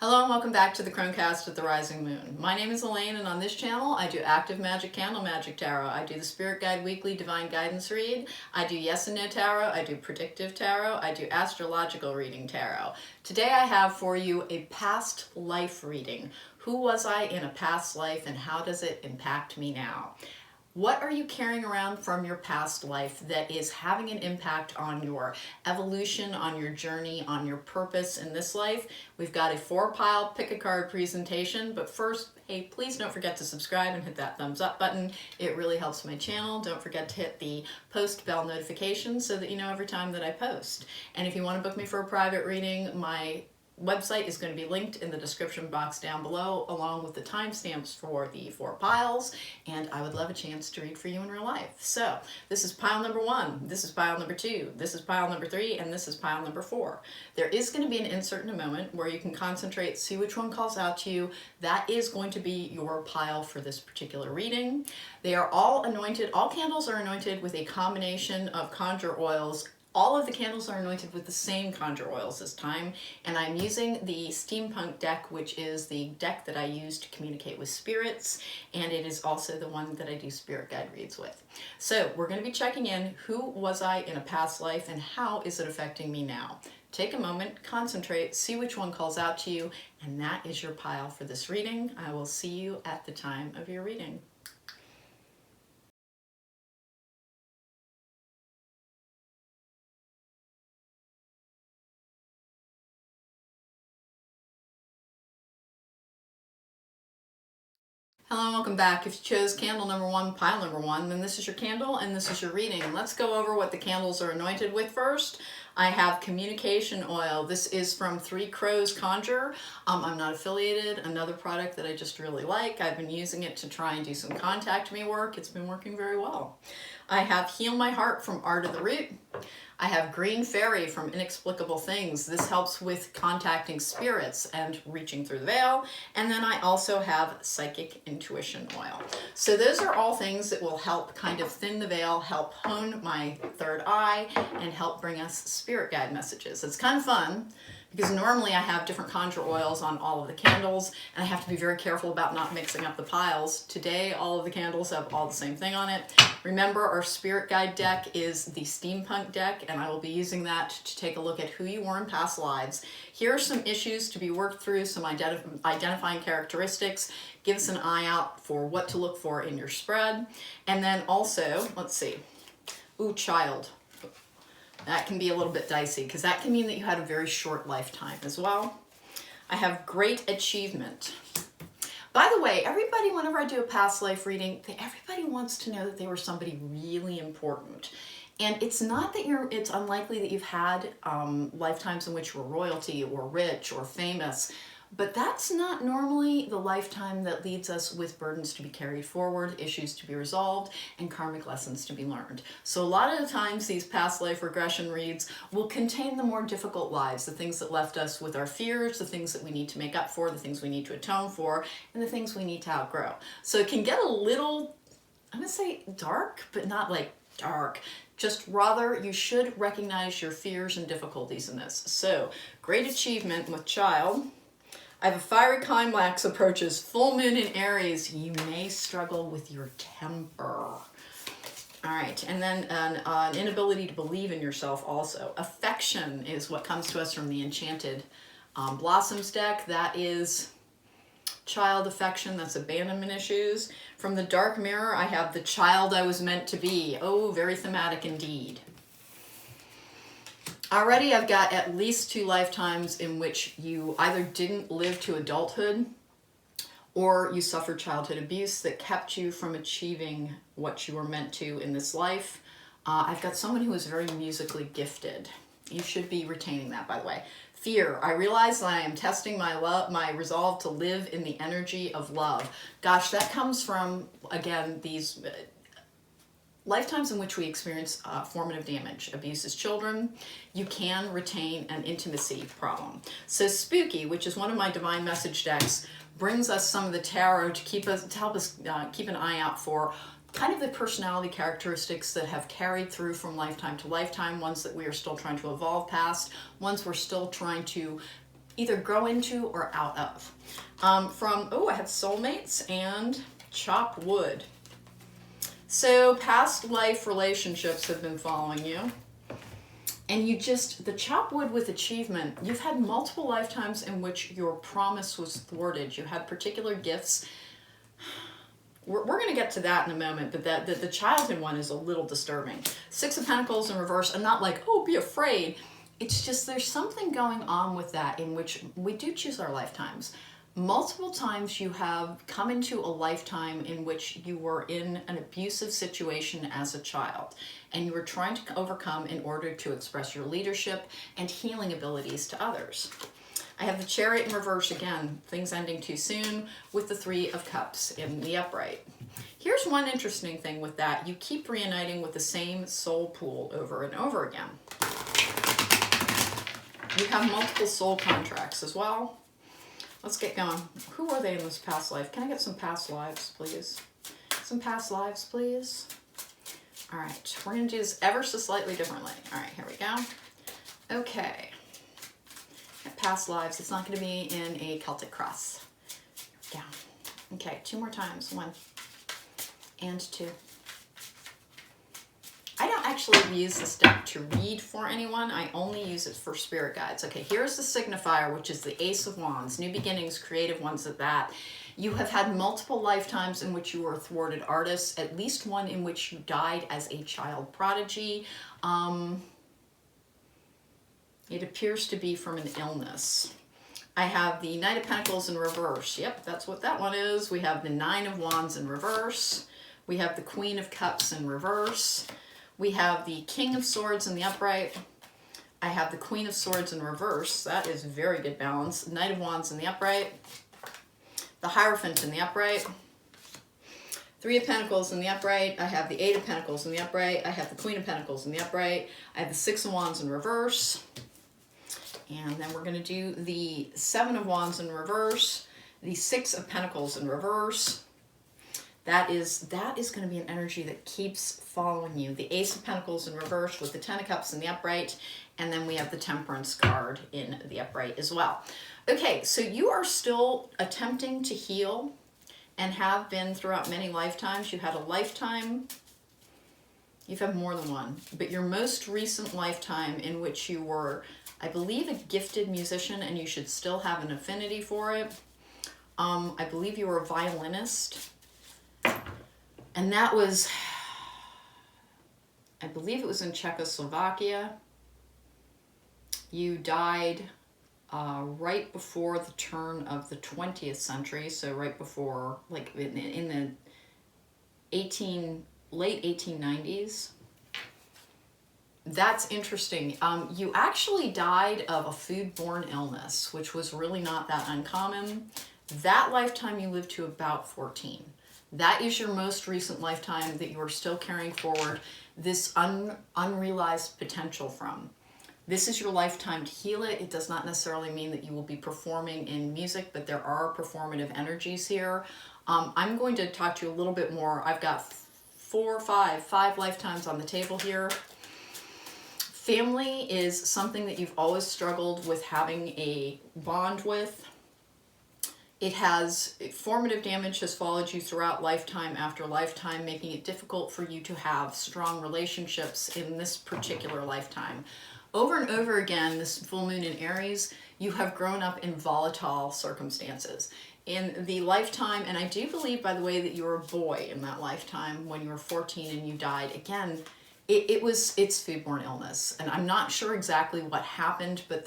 Hello and welcome back to the Cronecast at the Rising Moon. My name is Elaine, and on this channel I do active magic candle magic tarot. I do the Spirit Guide Weekly Divine Guidance Read. I do yes and no tarot. I do predictive tarot. I do astrological reading tarot. Today I have for you a past life reading. Who was I in a past life and how does it impact me now? What are you carrying around from your past life that is having an impact on your evolution, on your journey, on your purpose in this life? We've got a 4-pile pick a card presentation, but first, hey, please don't forget to subscribe and hit that thumbs up button. It really helps my channel. Don't forget to hit the post bell notification so that you know every time that I post. And if you want to book me for a private reading, my website is going to be linked in the description box down below, along with the timestamps for the 4 piles, and I would love a chance to read for you in real life. So this is pile number 1, this is pile number 2, this is pile number 3, and this is pile number 4. There is going to be an insert in a moment where you can concentrate, see which one calls out to you. That is going to be your pile for this particular reading. They are all anointed, all candles are anointed with a combination of conjure oils. All of the candles are anointed with the same conjure oils this time, and I'm using the Steampunk deck, which is the deck that I use to communicate with spirits, and it is also the one that I do spirit guide reads with. So we're going to be checking in, who was I in a past life and how is it affecting me now? Take a moment, concentrate, see which one calls out to you, and that is your pile for this reading. I will see you at the time of your reading. Hello and welcome back. If you chose candle number 1, pile number 1, then this is your candle and this is your reading. Let's go over what the candles are anointed with first. I have communication oil. This is from Three Crows Conjure. I'm not affiliated. Another product that I just really like. I've been using it to try and do some contact me work. It's been working very well. I have Heal My Heart from Art of the Root. I have Green Fairy from Inexplicable Things. This helps with contacting spirits and reaching through the veil. And then I also have Psychic Intuition Oil. So those are all things that will help kind of thin the veil, help hone my third eye, and help bring us spirit guide messages. It's kind of fun because normally I have different conjure oils on all of the candles, and I have to be very careful about not mixing up the piles. Today, all of the candles have all the same thing on it. Remember, our spirit guide deck is the Steampunk deck, and I will be using that to take a look at who you were in past lives. Here are some issues to be worked through, some identifying characteristics. Give us an eye out for what to look for in your spread. And then also, let's see, ooh, child. That can be a little bit dicey because that can mean that you had a very short lifetime as well. I have Great Achievement. By the way, everybody, whenever I do a past life reading, everybody wants to know that they were somebody really important. And it's not that it's unlikely that you've had lifetimes in which you were royalty or rich or famous, but that's not normally the lifetime that leads us with burdens to be carried forward, issues to be resolved, and karmic lessons to be learned. So a lot of the times these past life regression reads will contain the more difficult lives, the things that left us with our fears, the things that we need to make up for, the things we need to atone for, and the things we need to outgrow. So it can get a little, I'm gonna say dark, but not like dark. Just rather, you should recognize your fears and difficulties in this. So, Great Achievement with Child. I have a Fiery Climax approaches full moon in Aries. You may struggle with your temper. All right, and then an inability to believe in yourself also. Affection is what comes to us from the Enchanted Blossoms deck. That is child affection, that's abandonment issues. From the Dark Mirror, I have the child I was meant to be. Oh, very thematic indeed. Already I've got at least 2 lifetimes in which you either didn't live to adulthood or you suffered childhood abuse that kept you from achieving what you were meant to in this life. I've got someone who is very musically gifted. You should be retaining that, by the way. Fear. I realize that I am testing my resolve to live in the energy of love. Gosh, that comes from, again, these lifetimes in which we experience formative damage, abuse as children. You can retain an intimacy problem. So Spooky, which is one of my divine message decks, brings us some of the tarot to help us keep an eye out for kind of the personality characteristics that have carried through from lifetime to lifetime, ones that we are still trying to evolve past, ones we're still trying to either grow into or out of. I have soulmates and chop wood. So past life relationships have been following you. And the chop wood with achievement, you've had multiple lifetimes in which your promise was thwarted. You had particular gifts. We're going to get to that in a moment, but the childhood one is a little disturbing. Six of Pentacles in reverse, and not like, oh, be afraid. It's just there's something going on with that in which we do choose our lifetimes. Multiple times you have come into a lifetime in which you were in an abusive situation as a child, and you were trying to overcome in order to express your leadership and healing abilities to others. I have the Chariot in reverse again, things ending too soon, with the Three of Cups in the upright. Here's one interesting thing with that. You keep reuniting with the same soul pool over and over again. You have multiple soul contracts as well. Let's get going. Who are they in this past life? Can I get some past lives, please? Some past lives, please. All right, we're going to do this ever so slightly differently. All right, here we go. Okay. Past lives. It's not going to be in a Celtic cross. Here we go. Okay, 2 more times. 1 and 2. I don't actually use this deck to read for anyone. I only use it for spirit guides. Okay, here's the signifier, which is the Ace of Wands. New beginnings, creative ones at that. You have had multiple lifetimes in which you were a thwarted artist, at least one in which you died as a child prodigy. It appears to be from an illness. I have the Knight of Pentacles in reverse. Yep, that's what that one is. We have the Nine of Wands in reverse. We have the Queen of Cups in reverse. We have the King of Swords in the upright. I have the Queen of Swords in reverse. That is very good balance. Knight of Wands in the upright. The Hierophant in the upright. Three of Pentacles in the upright. I have the Eight of Pentacles in the upright. I have the Queen of Pentacles in the upright. I have the Six of Wands in reverse. And then we're going to do the Seven of Wands in reverse. The Six of Pentacles in reverse. That is going to be an energy that keeps following you. The Ace of Pentacles in reverse with the Ten of Cups in the upright. And then we have the Temperance card in the upright as well. Okay, so you are still attempting to heal and have been throughout many lifetimes. You had a lifetime, you've had more than one, but your most recent lifetime in which you were, I believe, a gifted musician, and you should still have an affinity for it. I believe you were a violinist. And that was, I believe it was in Czechoslovakia. You died right before the turn of the 20th century, so right before, like in the late 1890s. That's interesting. You actually died of a foodborne illness, which was really not that uncommon. That lifetime you lived to about 14. That is your most recent lifetime that you are still carrying forward this unrealized potential from. This is your lifetime to heal it. It does not necessarily mean that you will be performing in music, but there are performative energies here. I'm going to talk to you a little bit more. I've got five lifetimes on the table here. Family is something that you've always struggled with having a bond with. Formative damage has followed you throughout lifetime after lifetime, making it difficult for you to have strong relationships in this particular lifetime. Over and over again, this full moon in Aries, you have grown up in volatile circumstances. In the lifetime, and I do believe, by the way, that you were a boy in that lifetime when you were 14 and you died. Again, it's foodborne illness. And I'm not sure exactly what happened, but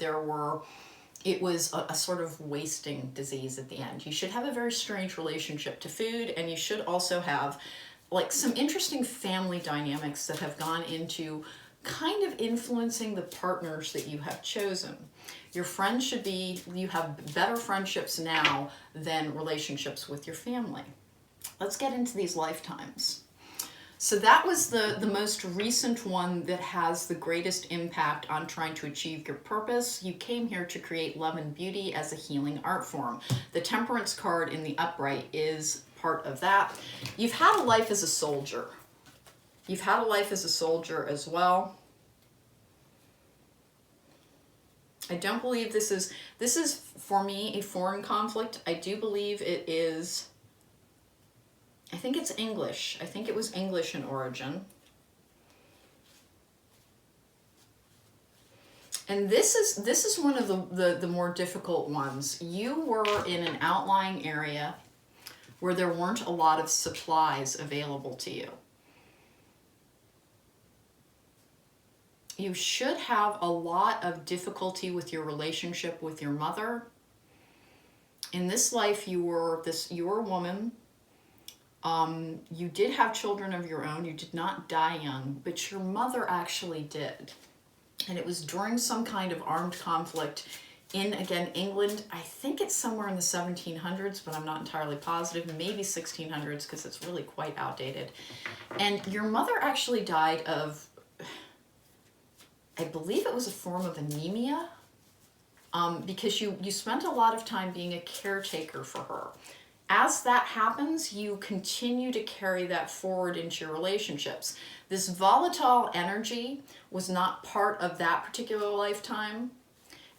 it was a sort of wasting disease at the end. You should have a very strange relationship to food, and you should also have like some interesting family dynamics that have gone into kind of influencing the partners that you have chosen. Your friends you have better friendships now than relationships with your family. Let's get into these lifetimes. So that was the most recent one that has the greatest impact on trying to achieve your purpose. You came here to create love and beauty as a healing art form. The Temperance card in the upright is part of that. You've had a life as a soldier. You've had a life as a soldier as well. I don't believe this is for me a foreign conflict. I do believe it is, I think it's English. I think it was English in origin. And this is one of the more difficult ones. You were in an outlying area where there weren't a lot of supplies available to you. You should have a lot of difficulty with your relationship with your mother. In this life, you were a woman. You did have children of your own. You did not die young, but your mother actually did. And it was during some kind of armed conflict in, again, England. I think it's somewhere in the 1700s, but I'm not entirely positive. Maybe 1600s, because it's really quite outdated. And your mother actually died of, I believe it was a form of anemia, because you spent a lot of time being a caretaker for her. As that happens, you continue to carry that forward into your relationships. This volatile energy was not part of that particular lifetime,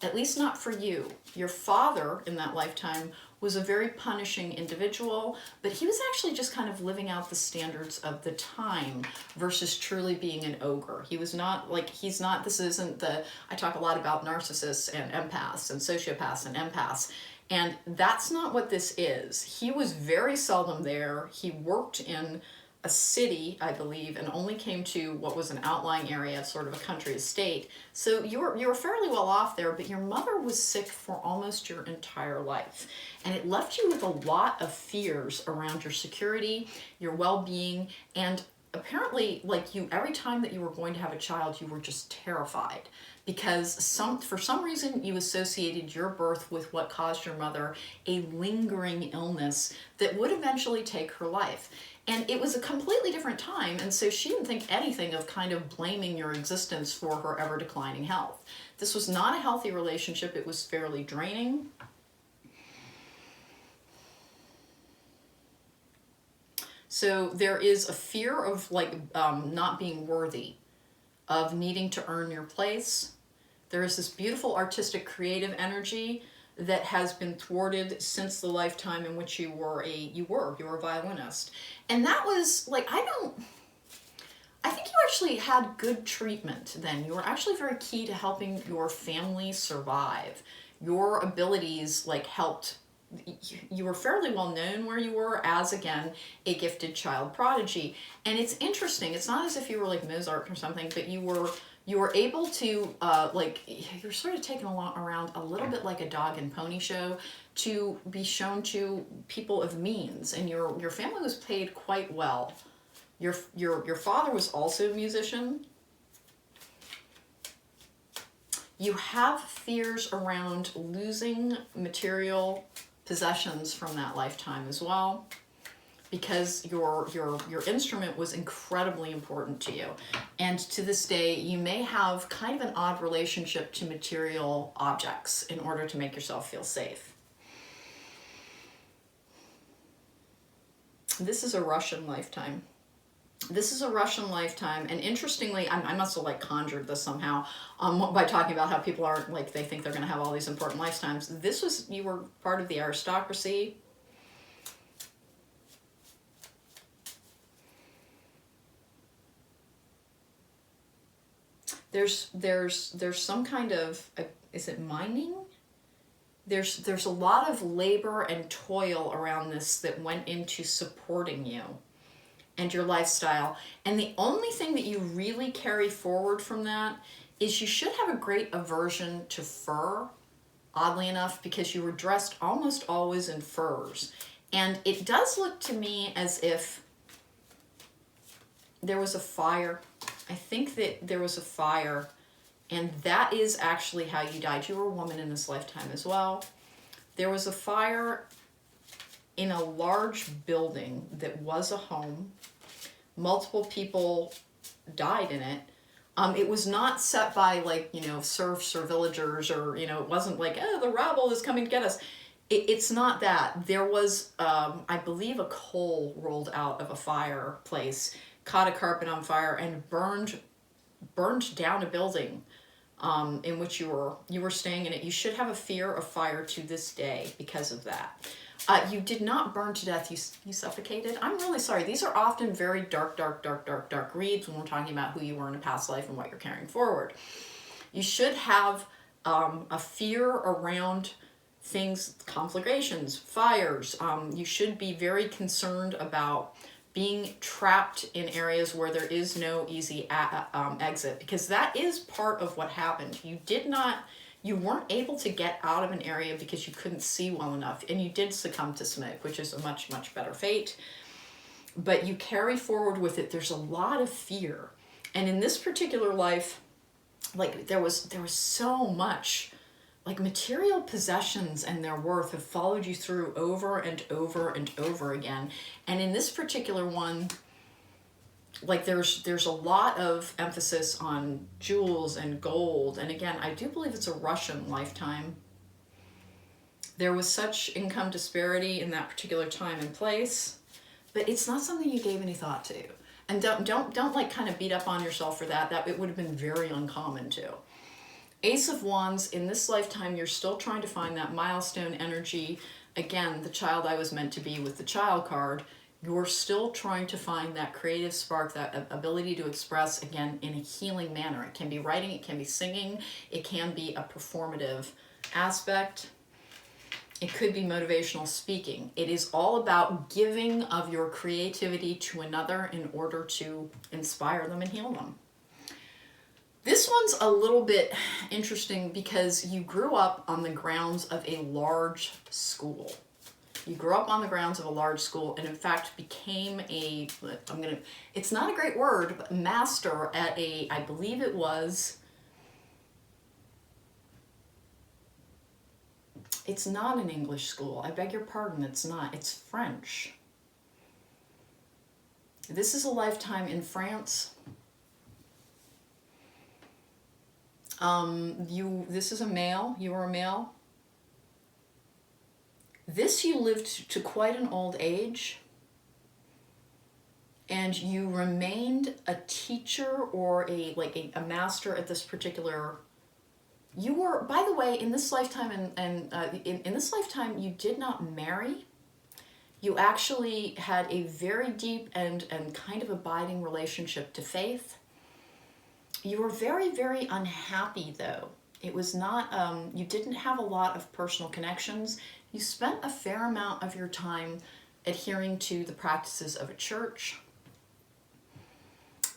at least not for you. Your father in that lifetime was a very punishing individual, but he was actually just kind of living out the standards of the time versus truly being an ogre. He was not like, this isn't I talk a lot about narcissists and empaths and sociopaths and empaths. And that's not what this is. He was very seldom there. He worked in a city, I believe, and only came to what was an outlying area, sort of a country estate. So you were fairly well off there, but your mother was sick for almost your entire life. And it left you with a lot of fears around your security, your well-being, and apparently, like, every time that you were going to have a child, you were just terrified. Because for some reason you associated your birth with what caused your mother a lingering illness that would eventually take her life. And it was a completely different time, and so she didn't think anything of kind of blaming your existence for her ever declining health. This was not a healthy relationship. It was fairly draining. So there is a fear of not being worthy, of needing to earn your place. There is this beautiful artistic creative energy that has been thwarted since the lifetime in which you were a violinist. And that was I think you actually had good treatment then. You were actually very key to helping your family survive. Your abilities helped. You were fairly well known where you were as, again, a gifted child prodigy. And it's interesting. It's not as if you were like Mozart or something, but you were able to, you're sort of taken around a little bit like a dog and pony show to be shown to people of means. And your family was paid quite well. Your father was also a musician. You have fears around losing material possessions from that lifetime as well, because your instrument was incredibly important to you. And to this day, you may have kind of an odd relationship to material objects in order to make yourself feel safe. This is a Russian lifetime. This is a Russian lifetime, and interestingly, I must have conjured this somehow by talking about how people aren't they think they're going to have all these important lifetimes. You were part of the aristocracy. There's some kind of, is it mining? There's a lot of labor and toil around this that went into supporting you and your lifestyle. And the only thing that you really carry forward from that is you should have a great aversion to fur, oddly enough, because you were dressed almost always in furs. And it does look to me as if there was a fire. I think that there was a fire, and that is actually how you died. You were a woman in this lifetime as well. There was a fire in a large building that was a home. Multiple people died in it. It was not set by serfs or villagers, or it wasn't the rabble is coming to get us. It's not that. There was, I believe, a coal rolled out of a fireplace, caught a carpet on fire, and burned down a building in which you were staying in it. You should have a fear of fire to this day because of that. You did not burn to death. You suffocated. I'm really sorry. These are often very dark reads when we're talking about who you were in a past life and what you're carrying forward. You should have a fear around things, conflagrations, fires. You should be very concerned about being trapped in areas where there is no easy exit, because that is part of what happened. You weren't able to get out of an area because you couldn't see well enough, and you did succumb to smoke, which is a much, much better fate. But you carry forward with it. There's a lot of fear. And in this particular life, like there was so much, like material possessions and their worth have followed you through over and over and over again. And in this particular one, like there's a lot of emphasis on jewels and gold. And again, I do believe it's a Russian lifetime. There was such income disparity in that particular time and place, but it's not something you gave any thought to. And don't like kind of beat up on yourself for that. That it would have been very uncommon too. Ace of Wands, in this lifetime, you're still trying to find that milestone energy. Again, the child I was meant to be with the child card. You're still trying to find that creative spark, that ability to express, again, in a healing manner. It can be writing, it can be singing, it can be a performative aspect. It could be motivational speaking. It is all about giving of your creativity to another in order to inspire them and heal them. This one's a little bit interesting because you grew up on the grounds of a large school. You grew up on the grounds of a large school and in fact became it's not a great word, but master at I believe it was, it's not an English school. I beg your pardon, it's not. It's French. This is a lifetime in France. This is a male. You were a male. You lived to quite an old age, and you remained a teacher or a master at this particular. You were, by the way, in this lifetime, in this lifetime, you did not marry. You actually had a very deep and kind of abiding relationship to faith. You were very, very unhappy, though. It was not, you didn't have a lot of personal connections. You spent a fair amount of your time adhering to the practices of a church.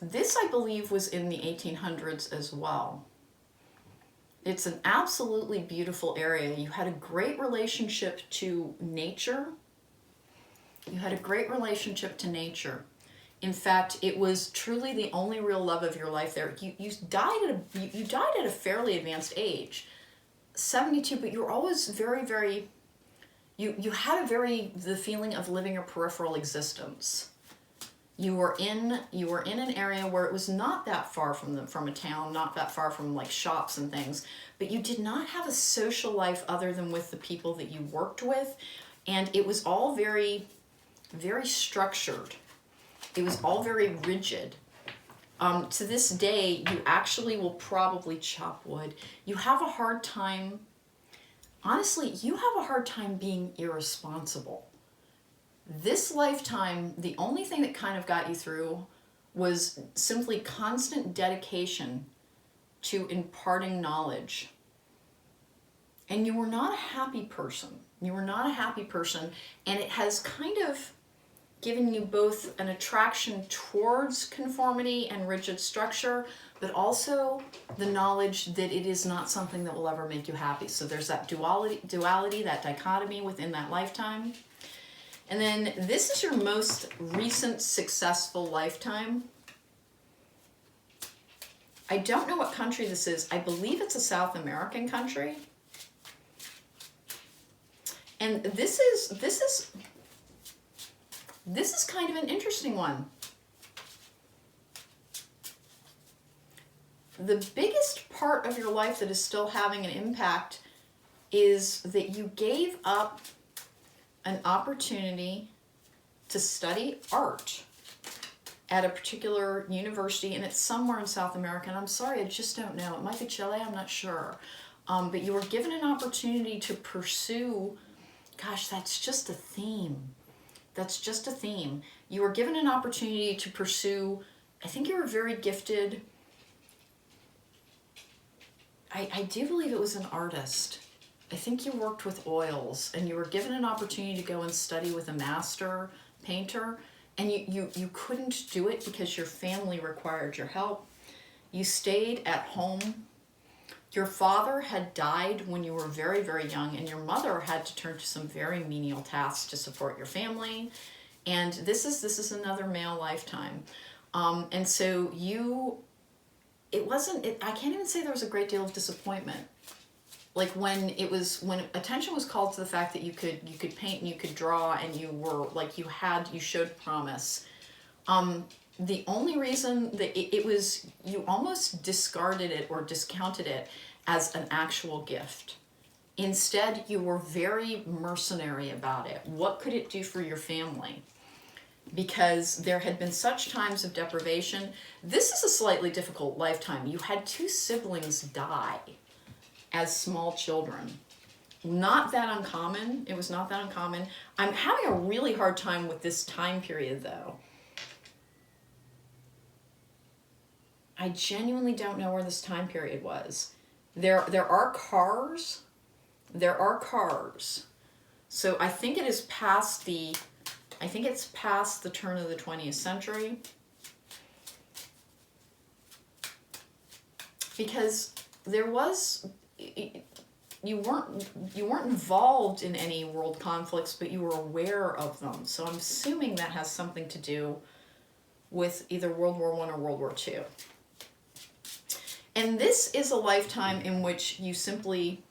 This, I believe, was in the 1800s as well. It's an absolutely beautiful area. You had a great relationship to nature. You had a great relationship to nature. In fact, it was truly the only real love of your life there. You died at a fairly advanced age, 72, but you were always very, very, you had the feeling of living a peripheral existence. You were in an area where it was not that far from a town, not that far from like shops and things, but you did not have a social life other than with the people that you worked with, and it was all very, very structured. It was all very rigid. To this day, you actually will probably chop wood. You have a hard time, honestly, you have a hard time being irresponsible. This lifetime, the only thing that kind of got you through was simply constant dedication to imparting knowledge. And you were not a happy person. You were not a happy person, and it has kind of given you both an attraction towards conformity and rigid structure, but also the knowledge that it is not something that will ever make you happy. So there's that duality, that dichotomy within that lifetime. And then this is your most recent successful lifetime. I don't know what country this is. I believe it's a South American country. And this is kind of an interesting one. The biggest part of your life that is still having an impact is that you gave up an opportunity to study art at a particular university, and it's somewhere in South America, and I'm sorry, I just don't know. It might be Chile, I'm not sure. But you were given an opportunity to pursue, gosh, that's just a theme. That's just a theme. You were given an opportunity to pursue, I think you were very gifted. I do believe it was an artist. I think you worked with oils, and you were given an opportunity to go and study with a master painter, and you couldn't do it because your family required your help. You stayed at home. Your father had died when you were very, very young, and your mother had to turn to some very menial tasks to support your family. And this is another male lifetime. And so I can't even say there was a great deal of disappointment. Like when attention was called to the fact that you could paint and you could draw, and you were like, you showed promise. The only reason that it was, you almost discarded it or discounted it as an actual gift. Instead, you were very mercenary about it. What could it do for your family? Because there had been such times of deprivation. This is a slightly difficult lifetime. You had 2 siblings die as small children. Not that uncommon. It was not that uncommon. I'm having a really hard time with this time period, though. I genuinely don't know where this time period was. There are cars. There are cars. So I think it is past the, I think it's past the turn of the 20th century. Because there was, you weren't involved in any world conflicts, but you were aware of them. So I'm assuming that has something to do with either World War I or World War II. And this is a lifetime in which you simply,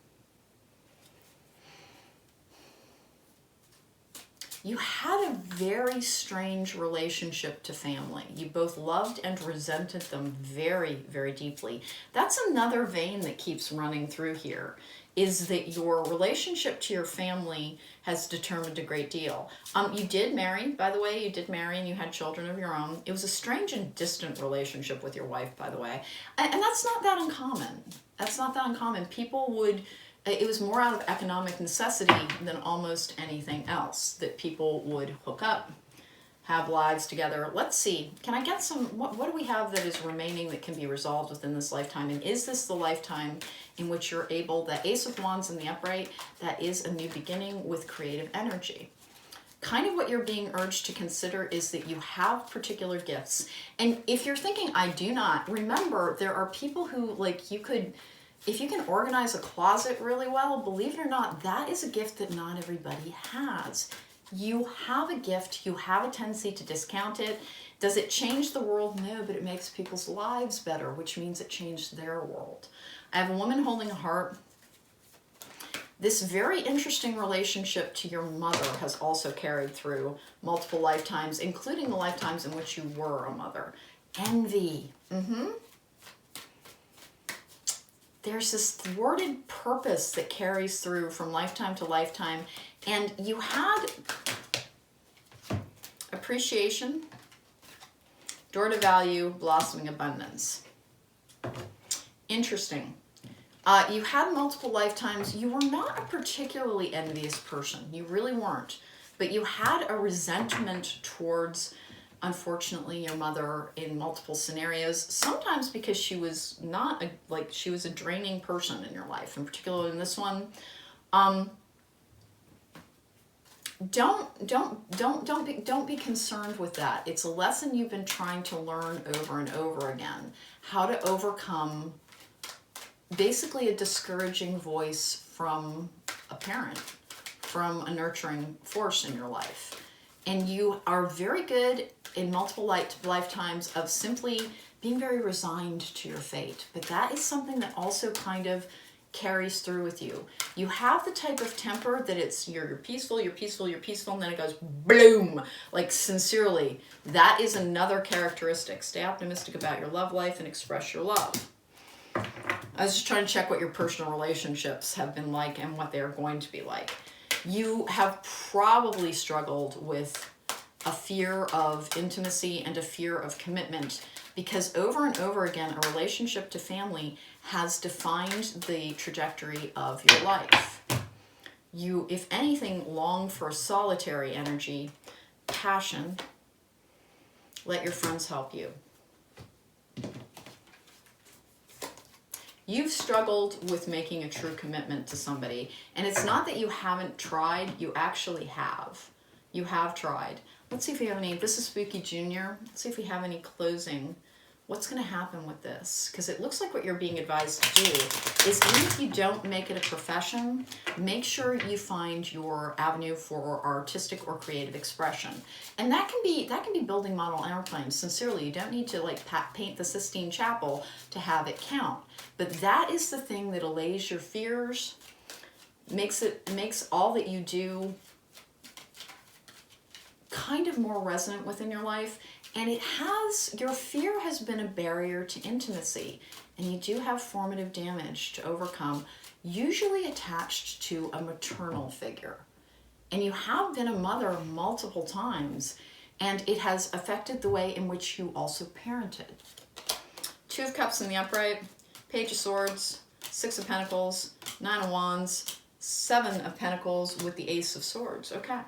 you had a very strange relationship to family. You both loved and resented them very, very deeply. That's another vein that keeps running through here, is that your relationship to your family has determined a great deal. You did marry, by the way, you did marry and you had children of your own. It was a strange and distant relationship with your wife, by the way. And that's not that uncommon. That's not that uncommon. People would, it was more out of economic necessity than almost anything else that people would hook up, have lives together. Let's see, can I get some, what do we have that is remaining that can be resolved within this lifetime? And is this the lifetime in which you're able, the Ace of Wands in the upright, that is a new beginning with creative energy. Kind of what you're being urged to consider is that you have particular gifts. And if you're thinking, I do not, remember, there are people who, like, you could, if you can organize a closet really well, believe it or not, that is a gift that not everybody has. You have a gift, you have a tendency to discount it. Does it change the world? No, but it makes people's lives better, which means it changed their world. I have a woman holding a heart. This very interesting relationship to your mother has also carried through multiple lifetimes, including the lifetimes in which you were a mother. Envy. There's this thwarted purpose that carries through from lifetime to lifetime. And you had appreciation, door to value, blossoming abundance. Interesting. You had multiple lifetimes. You were not a particularly envious person. You really weren't. But you had a resentment towards, unfortunately, your mother in multiple scenarios. Sometimes because she was not she was a draining person in your life, in particular in this one. Don't be concerned with that. It's a lesson you've been trying to learn over and over again. How to overcome basically a discouraging voice from a parent, from a nurturing force in your life. And you are very good in multiple lifetimes of simply being very resigned to your fate. But that is something that also kind of carries through with you. You have the type of temper that it's you're peaceful, and then it goes bloom, like sincerely. That is another characteristic. Stay optimistic about your love life and express your love. I was just trying to check what your personal relationships have been like and what they are going to be like. You have probably struggled with a fear of intimacy and a fear of commitment, because over and over again, a relationship to family has defined the trajectory of your life. You, if anything, long for solitary energy, passion. Let your friends help you. You've struggled with making a true commitment to somebody, and it's not that you haven't tried, you actually have. You have tried. Let's see if we have any, this is Spooky Junior. Let's see if we have any closing. What's going to happen with this? Because it looks like what you're being advised to do is, even if you don't make it a profession, make sure you find your avenue for artistic or creative expression. And that can be building model airplanes. Sincerely, you don't need to like paint the Sistine Chapel to have it count. But that is the thing that allays your fears, makes all that you do kind of more resonant within your life. And your fear has been a barrier to intimacy, and you do have formative damage to overcome, usually attached to a maternal figure. And you have been a mother multiple times, and it has affected the way in which you also parented. Two of Cups in the upright, Page of Swords, Six of Pentacles, Nine of Wands, Seven of Pentacles with the Ace of Swords. Okay.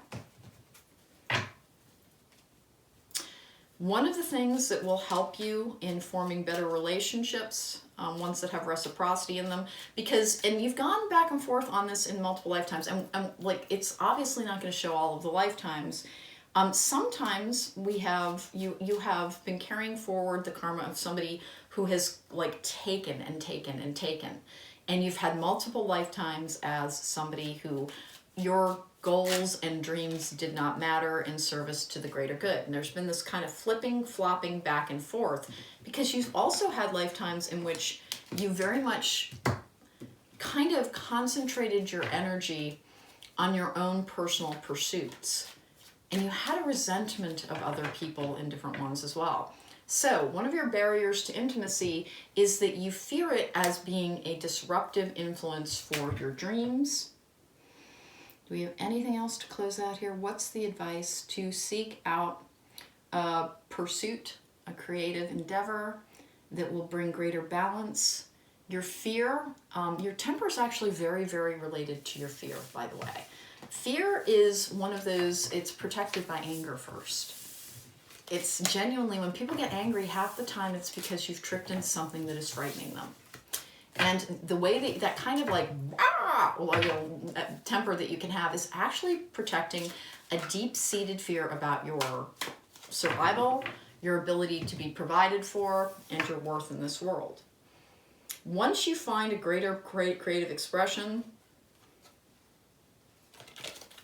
One of the things that will help you in forming better relationships, ones that have reciprocity in them, and you've gone back and forth on this in multiple lifetimes, and like, it's obviously not going to show all of the lifetimes. Sometimes you have been carrying forward the karma of somebody who has like taken and taken and taken, and you've had multiple lifetimes as somebody who your goals and dreams did not matter in service to the greater good. And there's been this kind of flipping, flopping back and forth, because you've also had lifetimes in which you very much kind of concentrated your energy on your own personal pursuits. And you had a resentment of other people in different ones as well. So one of your barriers to intimacy is that you fear it as being a disruptive influence for your dreams. Do we have anything else to close out here? What's the advice? To seek out a pursuit, a creative endeavor that will bring greater balance. Your fear, your temper is actually very, very related to your fear, by the way. Fear is one of those, it's protected by anger first. It's genuinely, when people get angry, half the time it's because you've tripped into something that is frightening them. And the way that kind of like, temper that you can have is actually protecting a deep-seated fear about your survival, your ability to be provided for, and your worth in this world. Once you find a greater creative expression,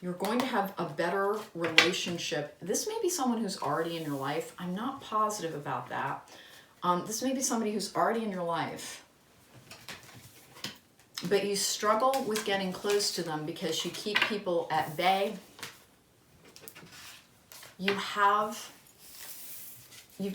you're going to have a better relationship. This may be someone who's already in your life. I'm not positive about that. This may be somebody who's already in your life, but you struggle with getting close to them because you keep people at bay. You've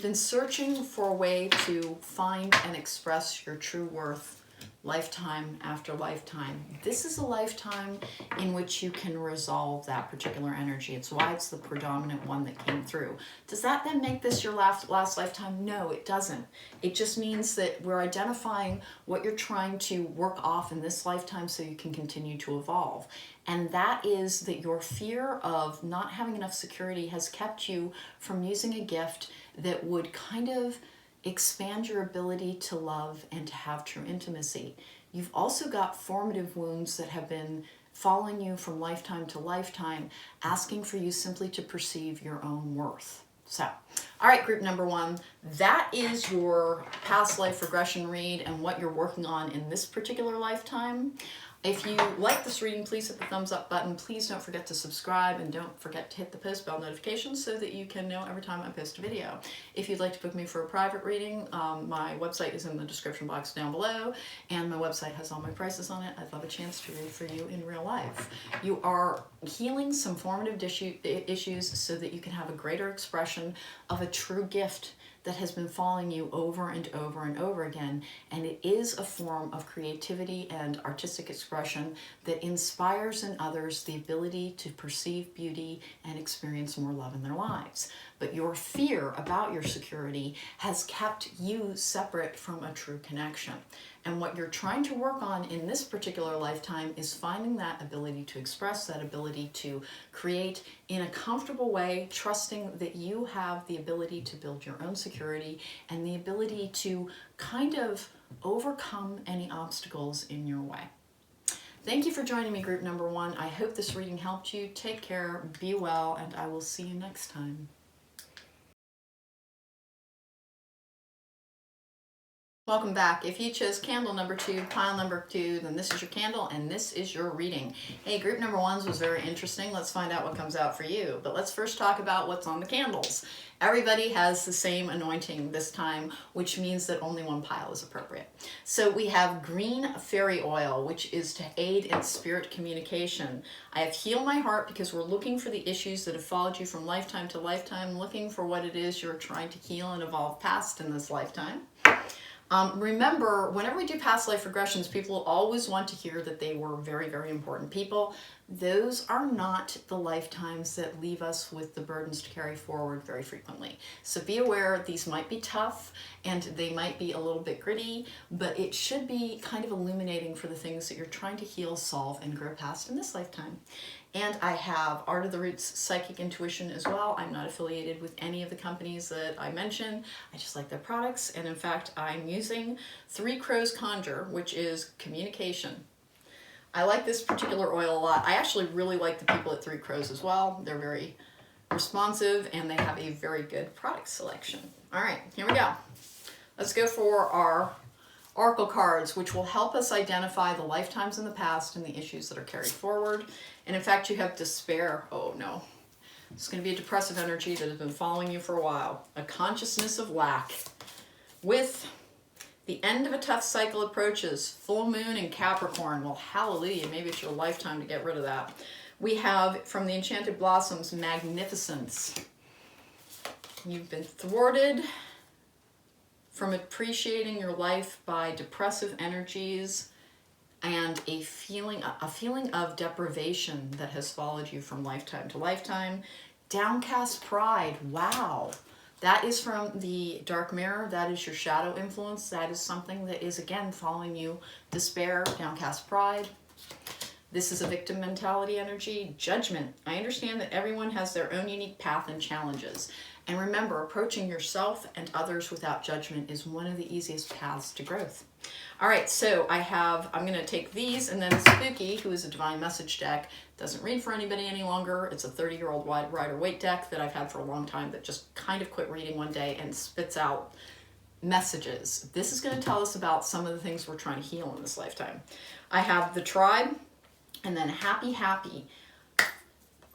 been searching for a way to find and express your true worth lifetime after lifetime. This is a lifetime in which you can resolve that particular energy. It's why it's the predominant one that came through. Does that then make this your last lifetime? No, it doesn't. It just means that we're identifying what you're trying to work off in this lifetime so you can continue to evolve. And that is that your fear of not having enough security has kept you from using a gift that would kind of expand your ability to love and to have true intimacy. You've also got formative wounds that have been following you from lifetime to lifetime, asking for you simply to perceive your own worth. So, all right, group number one, that is your past life regression read and what you're working on in this particular lifetime. If you like this reading, please hit the thumbs up button. Please don't forget to subscribe, and don't forget to hit the post bell notifications so that you can know every time I post a video. If you'd like to book me for a private reading, my website is in the description box down below, and my website has all my prices on it. I'd love a chance to read for you in real life. You are healing some formative issues so that you can have a greater expression of a true gift that has been following you over and over and over again. And it is a form of creativity and artistic expression that inspires in others the ability to perceive beauty and experience more love in their lives. But your fear about your security has kept you separate from a true connection. And what you're trying to work on in this particular lifetime is finding that ability to express, that ability to create in a comfortable way, trusting that you have the ability to build your own security and the ability to kind of overcome any obstacles in your way. Thank you for joining me, group number 1. I hope this reading helped you. Take care, be well, and I will see you next time. Welcome back. If you chose candle number 2, pile number 2, then this is your candle and this is your reading. Hey, group number 1's was very interesting. Let's find out what comes out for you. But let's first talk about what's on the candles. Everybody has the same anointing this time, which means that only one pile is appropriate. So we have green fairy oil, which is to aid in spirit communication. I have Heal My Heart because we're looking for the issues that have followed you from lifetime to lifetime, looking for what it is you're trying to heal and evolve past in this lifetime. Remember, whenever we do past life regressions, people always want to hear that they were very, very important people. Those are not the lifetimes that leave us with the burdens to carry forward very frequently. So be aware these might be tough and they might be a little bit gritty, but it should be kind of illuminating for the things that you're trying to heal, solve, and grow past in this lifetime. And I have Art of the Roots Psychic Intuition as well. I'm not affiliated with any of the companies that I mention. I just like their products. And in fact, I'm using Three Crows Conjure, which is communication. I like this particular oil a lot. I actually really like the people at Three Crows as well. They're very responsive and they have a very good product selection. All right, here we go. Let's go for our Oracle cards, which will help us identify the lifetimes in the past and the issues that are carried forward. And in fact, you have despair. Oh no. It's going to be a depressive energy that has been following you for a while. A consciousness of lack. With the end of a tough cycle approaches, full moon in Capricorn. Well, hallelujah, maybe it's your lifetime to get rid of that. We have, from the Enchanted Blossoms, magnificence. You've been thwarted from appreciating your life by depressive energies and a feeling of deprivation that has followed you from lifetime to lifetime. Downcast pride. Wow. That is from the dark mirror. That is your shadow influence. That is something that is, again, following you. Despair, downcast pride. This is a victim mentality energy. Judgment. I understand that everyone has their own unique path and challenges. And remember, approaching yourself and others without judgment is one of the easiest paths to growth. All right, so I'm going to take these, and then Spooky, who is a Divine Message deck, doesn't read for anybody any longer. It's a 30-year-old Rider-Waite deck that I've had for a long time that just kind of quit reading one day and spits out messages. This is going to tell us about some of the things we're trying to heal in this lifetime. I have the Tribe, and then Happy.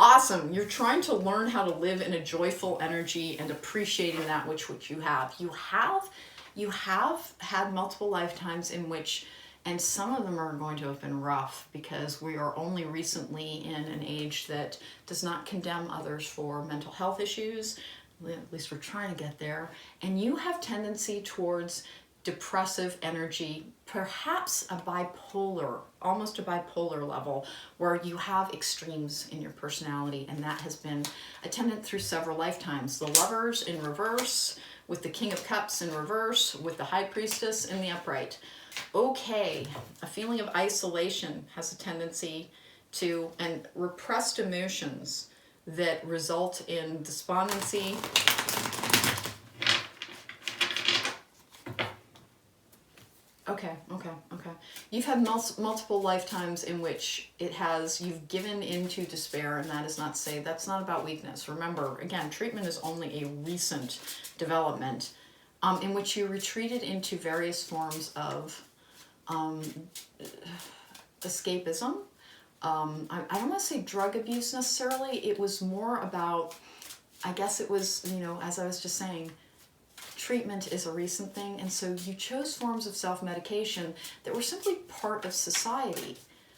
Awesome. You're trying to learn how to live in a joyful energy and appreciating that which you have. You have had multiple lifetimes in which, and some of them are going to have been rough because we are only recently in an age that does not condemn others for mental health issues. At least we're trying to get there. And you have tendency towards depressive energy, perhaps almost a bipolar level, where you have extremes in your personality, and that has been attendant through several lifetimes. The Lovers in reverse, with the King of Cups in reverse, with the High Priestess in the upright. Okay, a feeling of isolation has a tendency to, and repressed emotions that result in despondency. Okay. You've had multiple lifetimes in which you've given into despair, and that is not to say that's not about weakness. Remember, again, treatment is only a recent development in which you retreated into various forms of escapism. I don't want to say drug abuse necessarily. It was more about, I guess it was, as I was just saying, treatment is a recent thing, and so you chose forms of self-medication that were simply part of society.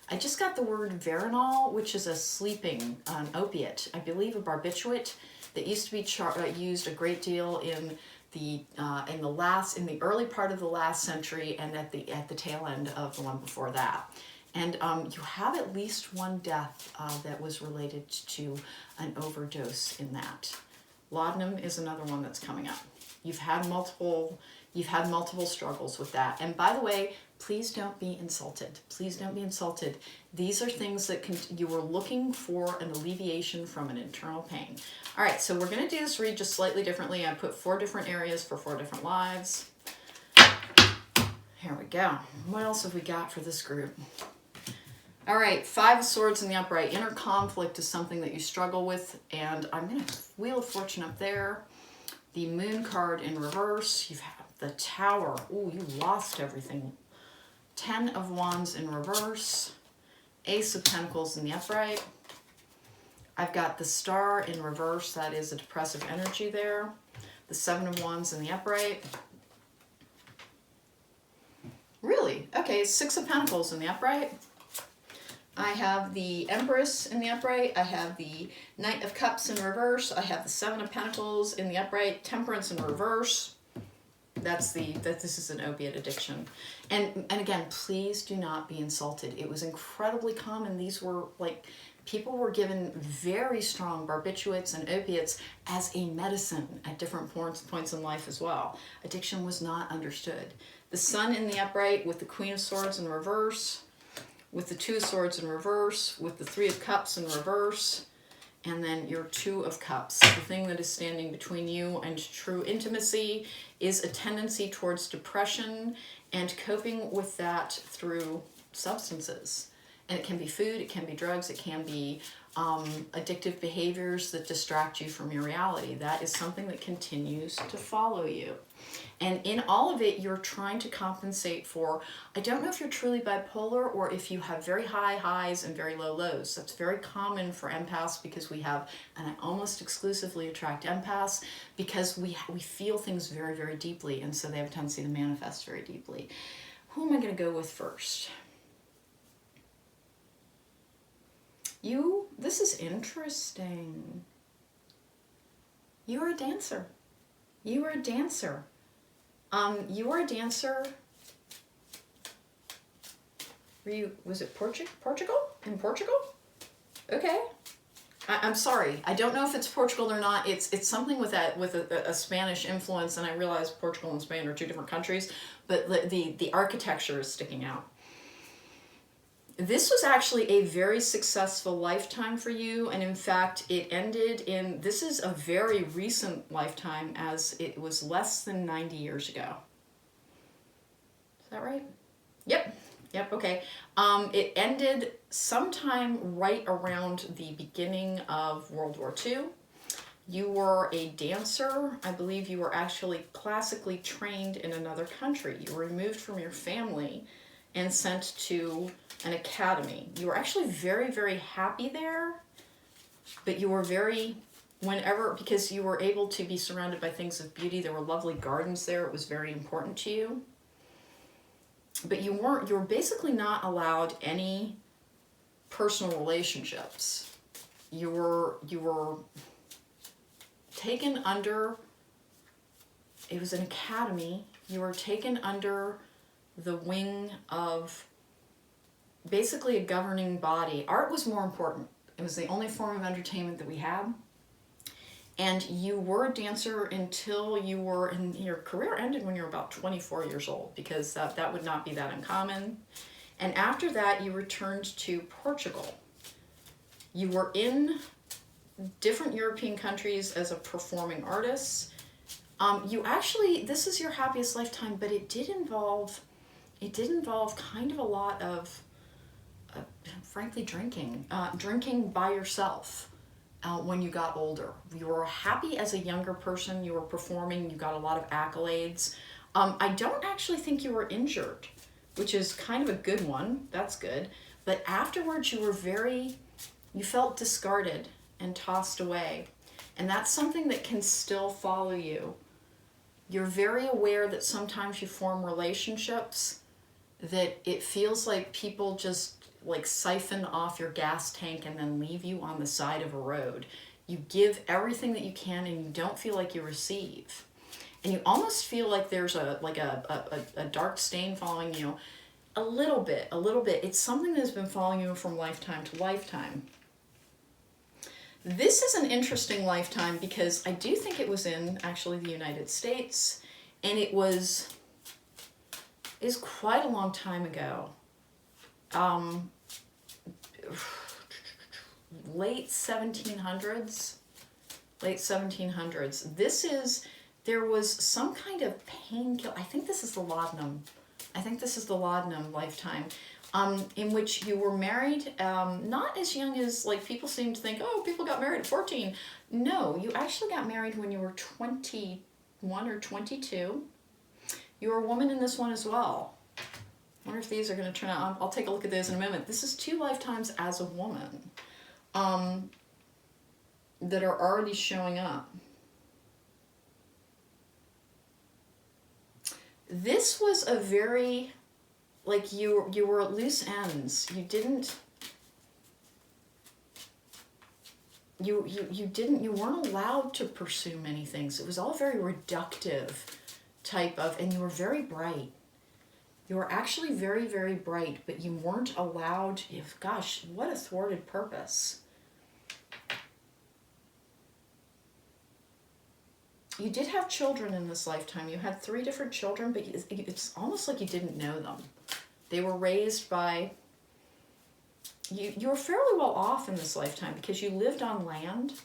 I just got the word Veronal, which is a sleeping opiate, I believe a barbiturate that used to be used a great deal in in the early part of the last century, and at the tail end of the one before that. And you have at least one death that was related to an overdose in that. Laudanum is another one that's coming up. You've had multiple struggles with that. And by the way, please don't be insulted. Please don't be insulted. These are things that you were looking for an alleviation from an internal pain. All right, so we're going to do this read just slightly differently. I put 4 different areas for 4 different lives. Here we go. What else have we got for this group? All right, 5 of Swords in the upright. Inner conflict is something that you struggle with, and I'm going to Wheel of Fortune up there. The Moon card in reverse. You've had the Tower. Ooh, you lost everything. 10 of Wands in reverse. Ace of Pentacles in the upright. I've got the Star in reverse. That is a depressive energy there. The 7 of Wands in the upright. Really? Okay, 6 of Pentacles in the upright. I have the Empress in the upright. I have the Knight of Cups in reverse. I have the 7 of Pentacles in the upright. Temperance in reverse. This is an opiate addiction. And again, please do not be insulted. It was incredibly common. These were like, people were given very strong barbiturates and opiates as a medicine at different points in life as well. Addiction was not understood. The Sun in the upright with the Queen of Swords in reverse, with the 2 of Swords in reverse, with the 3 of Cups in reverse, and then your 2 of Cups. The thing that is standing between you and true intimacy is a tendency towards depression and coping with that through substances. And it can be food, it can be drugs, it can be addictive behaviors that distract you from your reality. That is something that continues to follow you. And in all of it, you're trying to compensate for, I don't know if you're truly bipolar or if you have very high highs and very low lows. That's very common for empaths because we have, and I almost exclusively attract empaths because we feel things very, very deeply. And so they have a tendency to manifest very deeply. Who am I going to go with first? This is interesting. You are a dancer. You are a dancer. You are a dancer. Was it Portugal? In Portugal? Okay. I'm sorry. I don't know if it's Portugal or not. It's something with a Spanish influence, and I realize Portugal and Spain are 2 different countries, but the architecture is sticking out. This was actually a very successful lifetime for you, and in fact, it ended in, this is a very recent lifetime, as it was less than 90 years ago. Is that right? Yep, okay. It ended sometime right around the beginning of World War II. You were a dancer. I believe you were actually classically trained in another country. You were removed from your family and sent to an academy. You were actually very, very happy there, but you were because you were able to be surrounded by things of beauty. There were lovely gardens there. It was very important to you. But you were basically not allowed any personal relationships. You were taken under, it was an academy. You were taken under the wing of basically a governing body. Art was more important. It was the only form of entertainment that we had. And you were a dancer until your career ended when you were about 24 years old, because that would not be that uncommon. And after that, you returned to Portugal. You were in different European countries as a performing artist. This is your happiest lifetime, but it did involve kind of a lot of, frankly, drinking by yourself when you got older. You were happy as a younger person. You were performing. You got a lot of accolades. I don't actually think you were injured, which is kind of a good one. That's good. But afterwards, you felt discarded and tossed away. And that's something that can still follow you. You're very aware that sometimes you form relationships that it feels like people just like siphon off your gas tank and then leave you on the side of a road. You give everything that you can and you don't feel like you receive. and you almost feel like there's a dark stain following you. A little bit. It's something that's been following you from lifetime to lifetime. This is an interesting lifetime because I do think it was in actually the United States, and it is quite a long time ago. Late 1700s. There was some kind of painkiller. I think this is the laudanum. Lifetime, in which you were married, not as young as, like, people seem to think, oh, people got married at 14. No, you actually got married when you were 21 or 22. You were a woman in this one as well. I wonder if these are going to turn out. I'll take a look at those in a moment. This is 2 lifetimes as a woman that are already showing up. This was a very, like, you were at loose ends. You weren't allowed to pursue many things. It was all very reductive type of, and you were very bright. You were actually very, very bright, but you weren't allowed, gosh, what a thwarted purpose. You did have children in this lifetime. You had 3 different children, but it's almost like you didn't know them. They were raised by... You were fairly well off in this lifetime because you lived on land,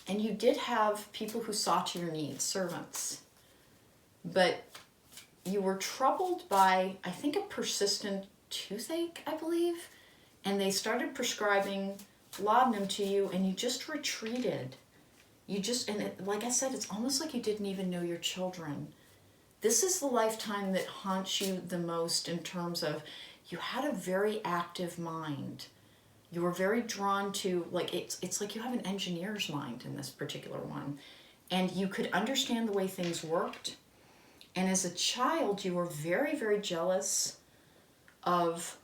and you did have people who saw to your needs, servants. But you were troubled by, I think, a persistent toothache, I believe, and they started prescribing laudanum to you, and you just retreated. Like I said, it's almost like you didn't even know your children. This is the lifetime that haunts you the most in terms of, you had a very active mind. You were very drawn to, like, it's like you have an engineer's mind in this particular one. And you could understand the way things worked. And as a child, you were very, very jealous of...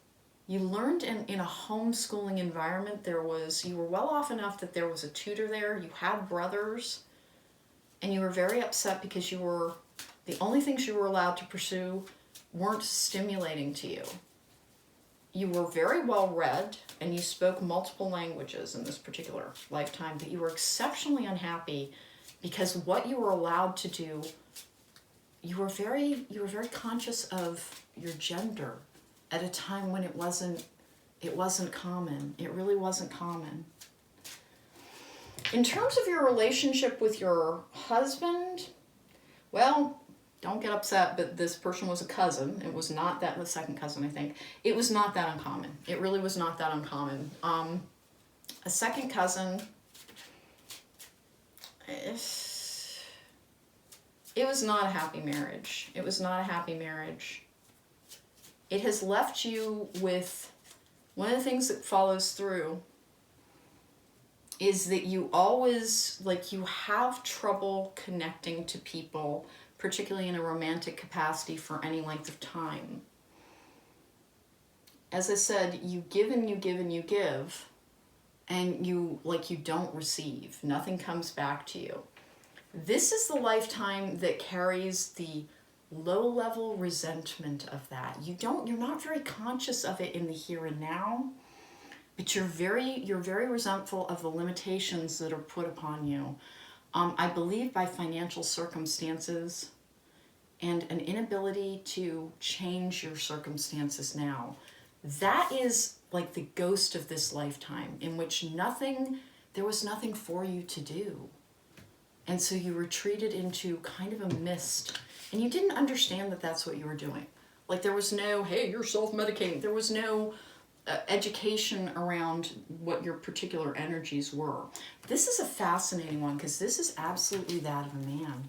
You learned in a homeschooling environment, you were well off enough that there was a tutor there, you had brothers, and you were very upset because the only things you were allowed to pursue weren't stimulating to you. You were very well read, and you spoke multiple languages in this particular lifetime, but you were exceptionally unhappy because what you were allowed to do, you were very conscious of your gender at a time when it wasn't common. It really wasn't common. In terms of your relationship with your husband, well, don't get upset, but this person was a cousin. It was not the second cousin, I think. It was not that uncommon. It really was not that uncommon. A second cousin, it was not a happy marriage. It has left you with, one of the things that follows through is that you always, you have trouble connecting to people, particularly in a romantic capacity, for any length of time. As I said, you give and you give and you give, and you don't receive. Nothing comes back to you. This is the lifetime that carries the low-level resentment of that. You're not very conscious of it in the here and now, but you're very resentful of the limitations that are put upon you. I believe by financial circumstances and an inability to change your circumstances now. That is like the ghost of this lifetime, in which there was nothing for you to do. And so you retreated into kind of a mist. And you didn't understand that that's what you were doing. Like, there was no, hey, you're self-medicating. There was no education around what your particular energies were. This is a fascinating one because this is absolutely that of a man.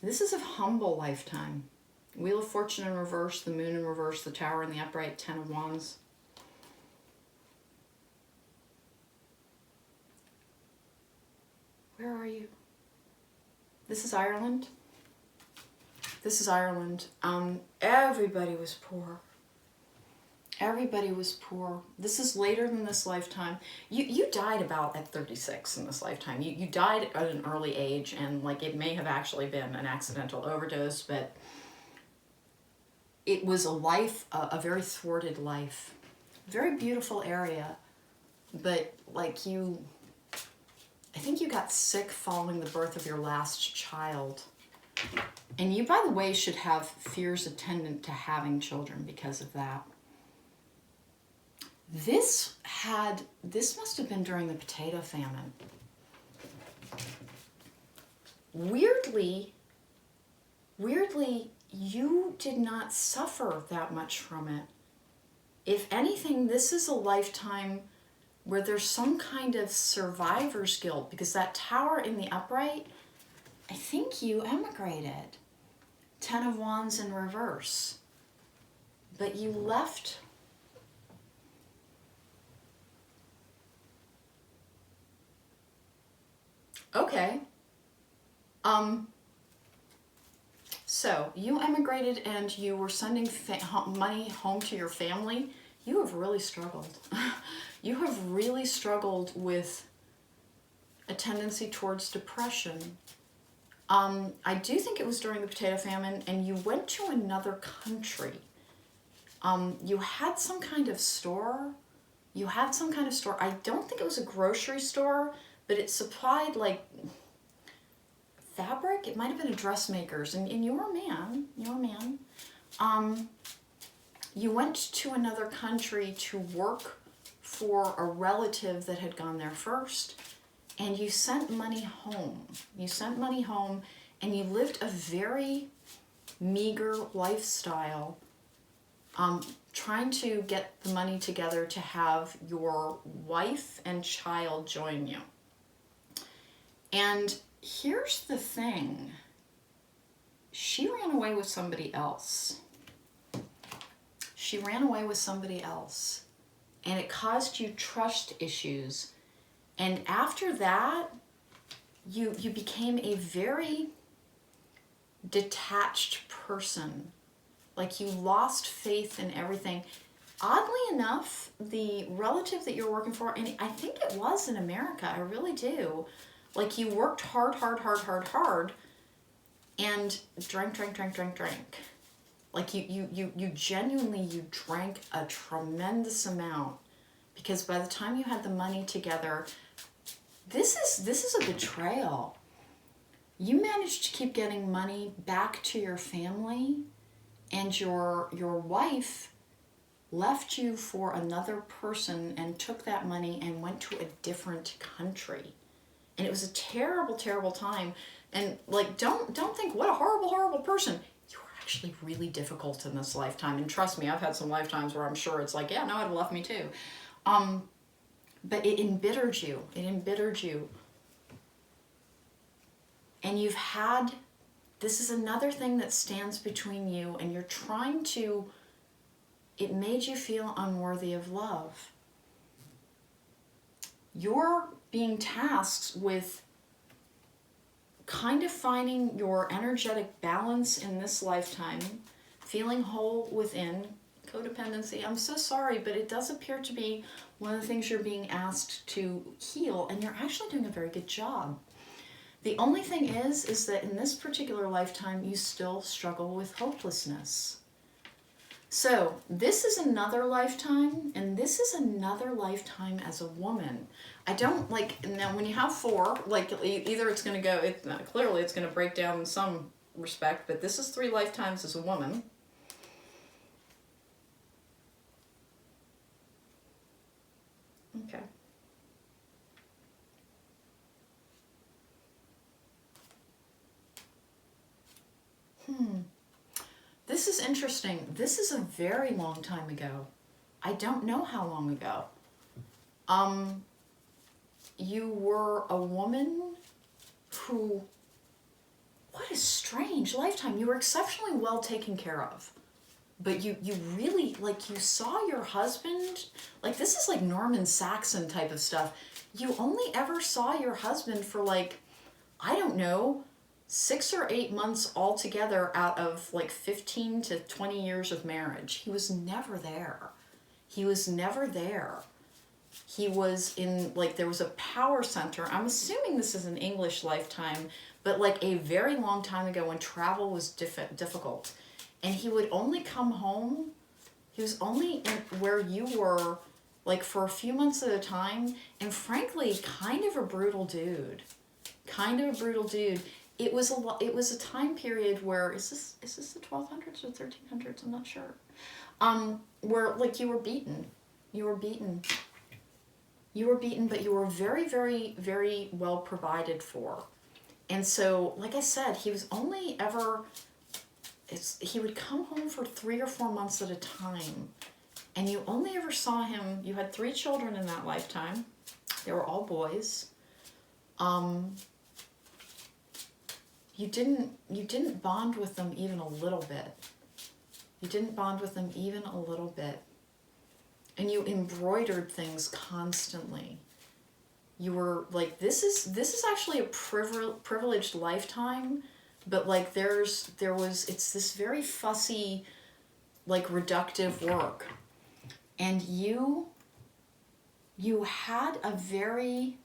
This is a humble lifetime. Wheel of Fortune in reverse, the Moon in reverse, the Tower in the upright, 10 of Wands. Where are you? This is Ireland. Everybody was poor. Everybody was poor. This is later than this lifetime. You died about at 36 in this lifetime. You died at an early age, and like it may have actually been an accidental overdose, but it was a life, a very thwarted life. Very beautiful area, but like you, I think you got sick following the birth of your last child. And you, by the way, should have fears attendant to having children because of that. This must have been during the potato famine. Weirdly, you did not suffer that much from it. If anything, this is a lifetime where there's some kind of survivor's guilt, because that tower in the upright, I think you emigrated. 10 of Wands in reverse. But you left. Okay. So you emigrated and you were sending money home to your family. You have really struggled. You have really struggled with a tendency towards depression. I do think it was during the potato famine, and you went to another country. You had some kind of store. I don't think it was a grocery store, but it supplied like fabric. It might have been a dressmaker's, and you're a man. You went to another country to work for a relative that had gone there first, and you sent money home. And you lived a very meager lifestyle, trying to get the money together to have your wife and child join you. And here's the thing. She ran away with somebody else. And it caused you trust issues. And after that, you became a very detached person. Like you lost faith in everything. Oddly enough, the relative that you're working for, and I think it was in America, I really do. Like you worked hard, and drank. Like you genuinely drank a tremendous amount, because by the time you had the money together, this is a betrayal. You managed to keep getting money back to your family, and your wife left you for another person and took that money and went to a different country. And it was a terrible, terrible time. And like, don't think what a horrible, horrible person. You were actually really difficult in this lifetime. And trust me, I've had some lifetimes where I'm sure it's like, yeah, no, I'd have left me too. But it embittered you. And this is another thing that stands between you, and you're trying to, it made you feel unworthy of love. You're being tasked with kind of finding your energetic balance in this lifetime, feeling whole within. Codependency, I'm so sorry, but it does appear to be one of the things you're being asked to heal, and you're actually doing a very good job. The only thing is that in this particular lifetime, you still struggle with hopelessness. So this is another lifetime, and this is another lifetime as a woman. I don't like, now when you have 4, like either it's going to go, clearly it's going to break down in some respect, but this is 3 lifetimes as a woman. Okay. This is interesting. This is a very long time ago. I don't know how long ago. You were a woman who, what a strange lifetime. You were exceptionally well taken care of. But you really, like, you saw your husband, like, this is like Norman Saxon type of stuff. You only ever saw your husband for like, I don't know, 6 or 8 months altogether out of like 15 to 20 years of marriage. He was never there. He was never there. He was in, like, there was a power center. I'm assuming this is an English lifetime, but like a very long time ago when travel was difficult. And he would only come home, he was only in where you were, like, for a few months at a time. And frankly, kind of a brutal dude. It was a time period where, is this the 1200s or 1300s? I'm not sure. Where, like, you were beaten, but you were very, very, very well provided for. And so, like I said, he was only ever, he would come home for 3 or 4 months at a time. And you only ever saw him, you had 3 children in that lifetime. They were all boys. You didn't bond with them even a little bit. And you embroidered things constantly. You were like, this is actually a privileged lifetime, but like it's this very fussy, like, reductive work. And you had a very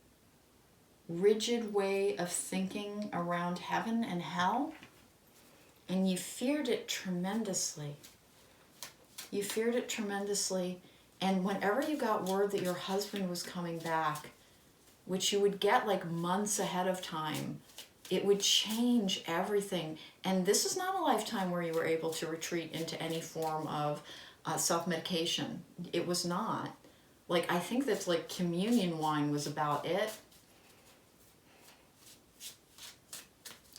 rigid way of thinking around heaven and hell, and you feared it tremendously. And whenever you got word that your husband was coming back, which you would get like months ahead of time, it would change everything. And this is not a lifetime where you were able to retreat into any form of self-medication. It was not. Like, I think that's like communion wine was about it.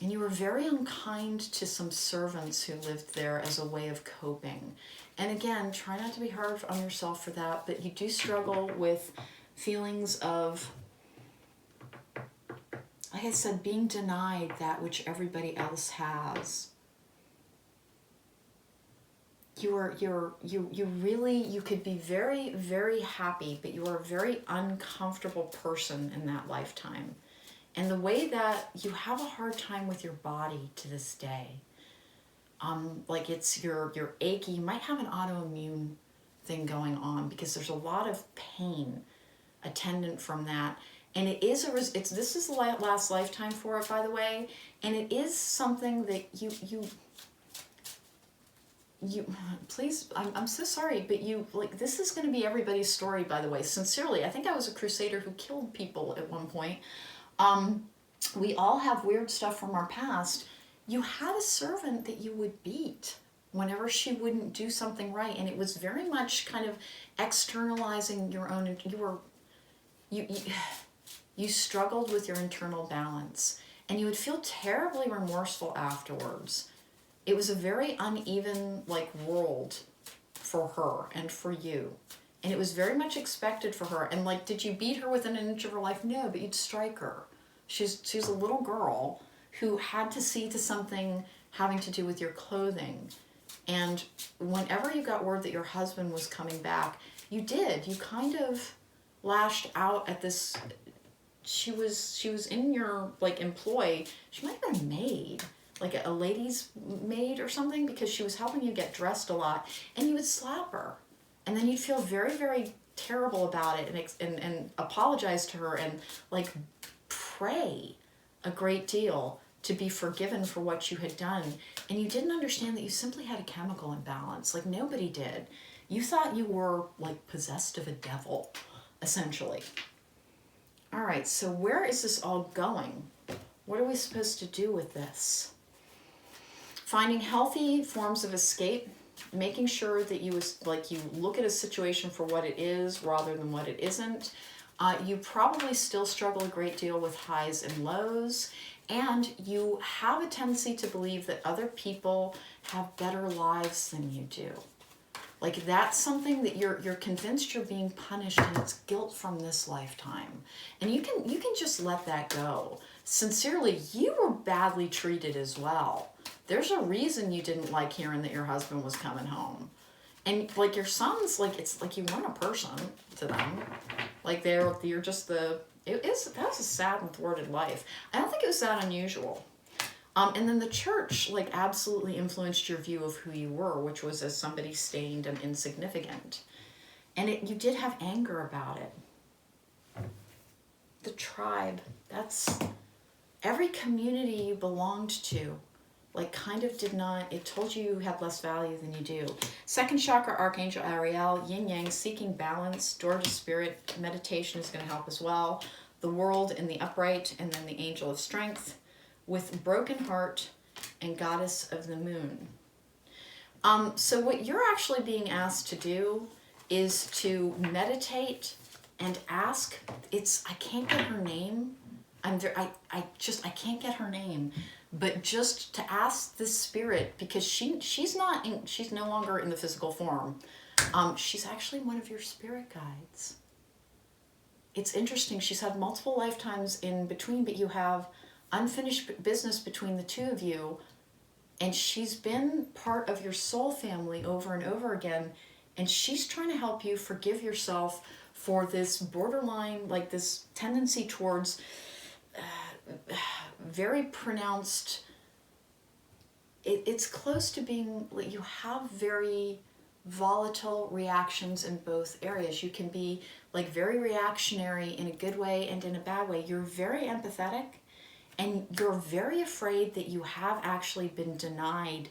And you were very unkind to some servants who lived there as a way of coping. And again, try not to be hard on yourself for that, but you do struggle with feelings of, like I said, being denied that which everybody else has. You could be very, very happy, but you were a very uncomfortable person in that lifetime. And the way that you have a hard time with your body to this day, like it's you're achy, you might have an autoimmune thing going on because there's a lot of pain attendant from that. And it is this is the last lifetime for it, by the way, and it is something that you please, I'm so sorry, but this is going to be everybody's story, by the way, sincerely. I think I was a crusader who killed people at one point. We all have weird stuff from our past. You had a servant that you would beat whenever she wouldn't do something right, and it was very much kind of externalizing your own. You struggled with your internal balance, and you would feel terribly remorseful afterwards. It was a very uneven, like, world for her and for you. And it was very much expected for her. And, like, did you beat her within an inch of her life? No, but you'd strike her. She's a little girl who had to see to something having to do with your clothing. And whenever you got word that your husband was coming back, you kind of lashed out at this. She was in your, like, employ. She might have been a maid, like a lady's maid or something, because she was helping you get dressed a lot, and you would slap her. And then you'd feel very, very terrible about it and apologize to her and, like, pray a great deal to be forgiven for what you had done. And you didn't understand that you simply had a chemical imbalance. Like, nobody did. You thought you were, like, possessed of a devil, essentially. All right, so where is this all going? What are we supposed to do with this? Finding healthy forms of escape, making sure that you look at a situation for what it is rather than what it isn't. You probably still struggle a great deal with highs and lows, and you have a tendency to believe that other people have better lives than you do. Like, that's something that you're convinced you're being punished, and it's guilt from this lifetime. And you can just let that go. Sincerely, you were badly treated as well. There's a reason you didn't like hearing that your husband was coming home. And, like, your sons, like, it's like you weren't a person to them. Like, you're just that was a sad and thwarted life. I don't think it was that unusual. And then the church, like, absolutely influenced your view of who you were, which was as somebody stained and insignificant. And you did have anger about it. The tribe, that's every community you belonged to, like kind of did not, it told you had less value than you do. Second chakra, Archangel Ariel, yin yang, seeking balance, door to spirit, meditation is going to help as well. The world in the upright, and then the angel of strength with broken heart and goddess of the moon. So what you're actually being asked to do is to meditate and ask, I can't get her name. I can't get her name, but just to ask this spirit, because she's no longer in the physical form. She's actually one of your spirit guides. It's interesting. She's had multiple lifetimes in between, but you have unfinished business between the two of you. And she's been part of your soul family over and over again. And she's trying to help you forgive yourself for this borderline, like this tendency towards very pronounced, it's close to being, you have very volatile reactions in both areas. You can be like very reactionary in a good way and in a bad way. You're very empathetic, and you're very afraid that you have actually been denied.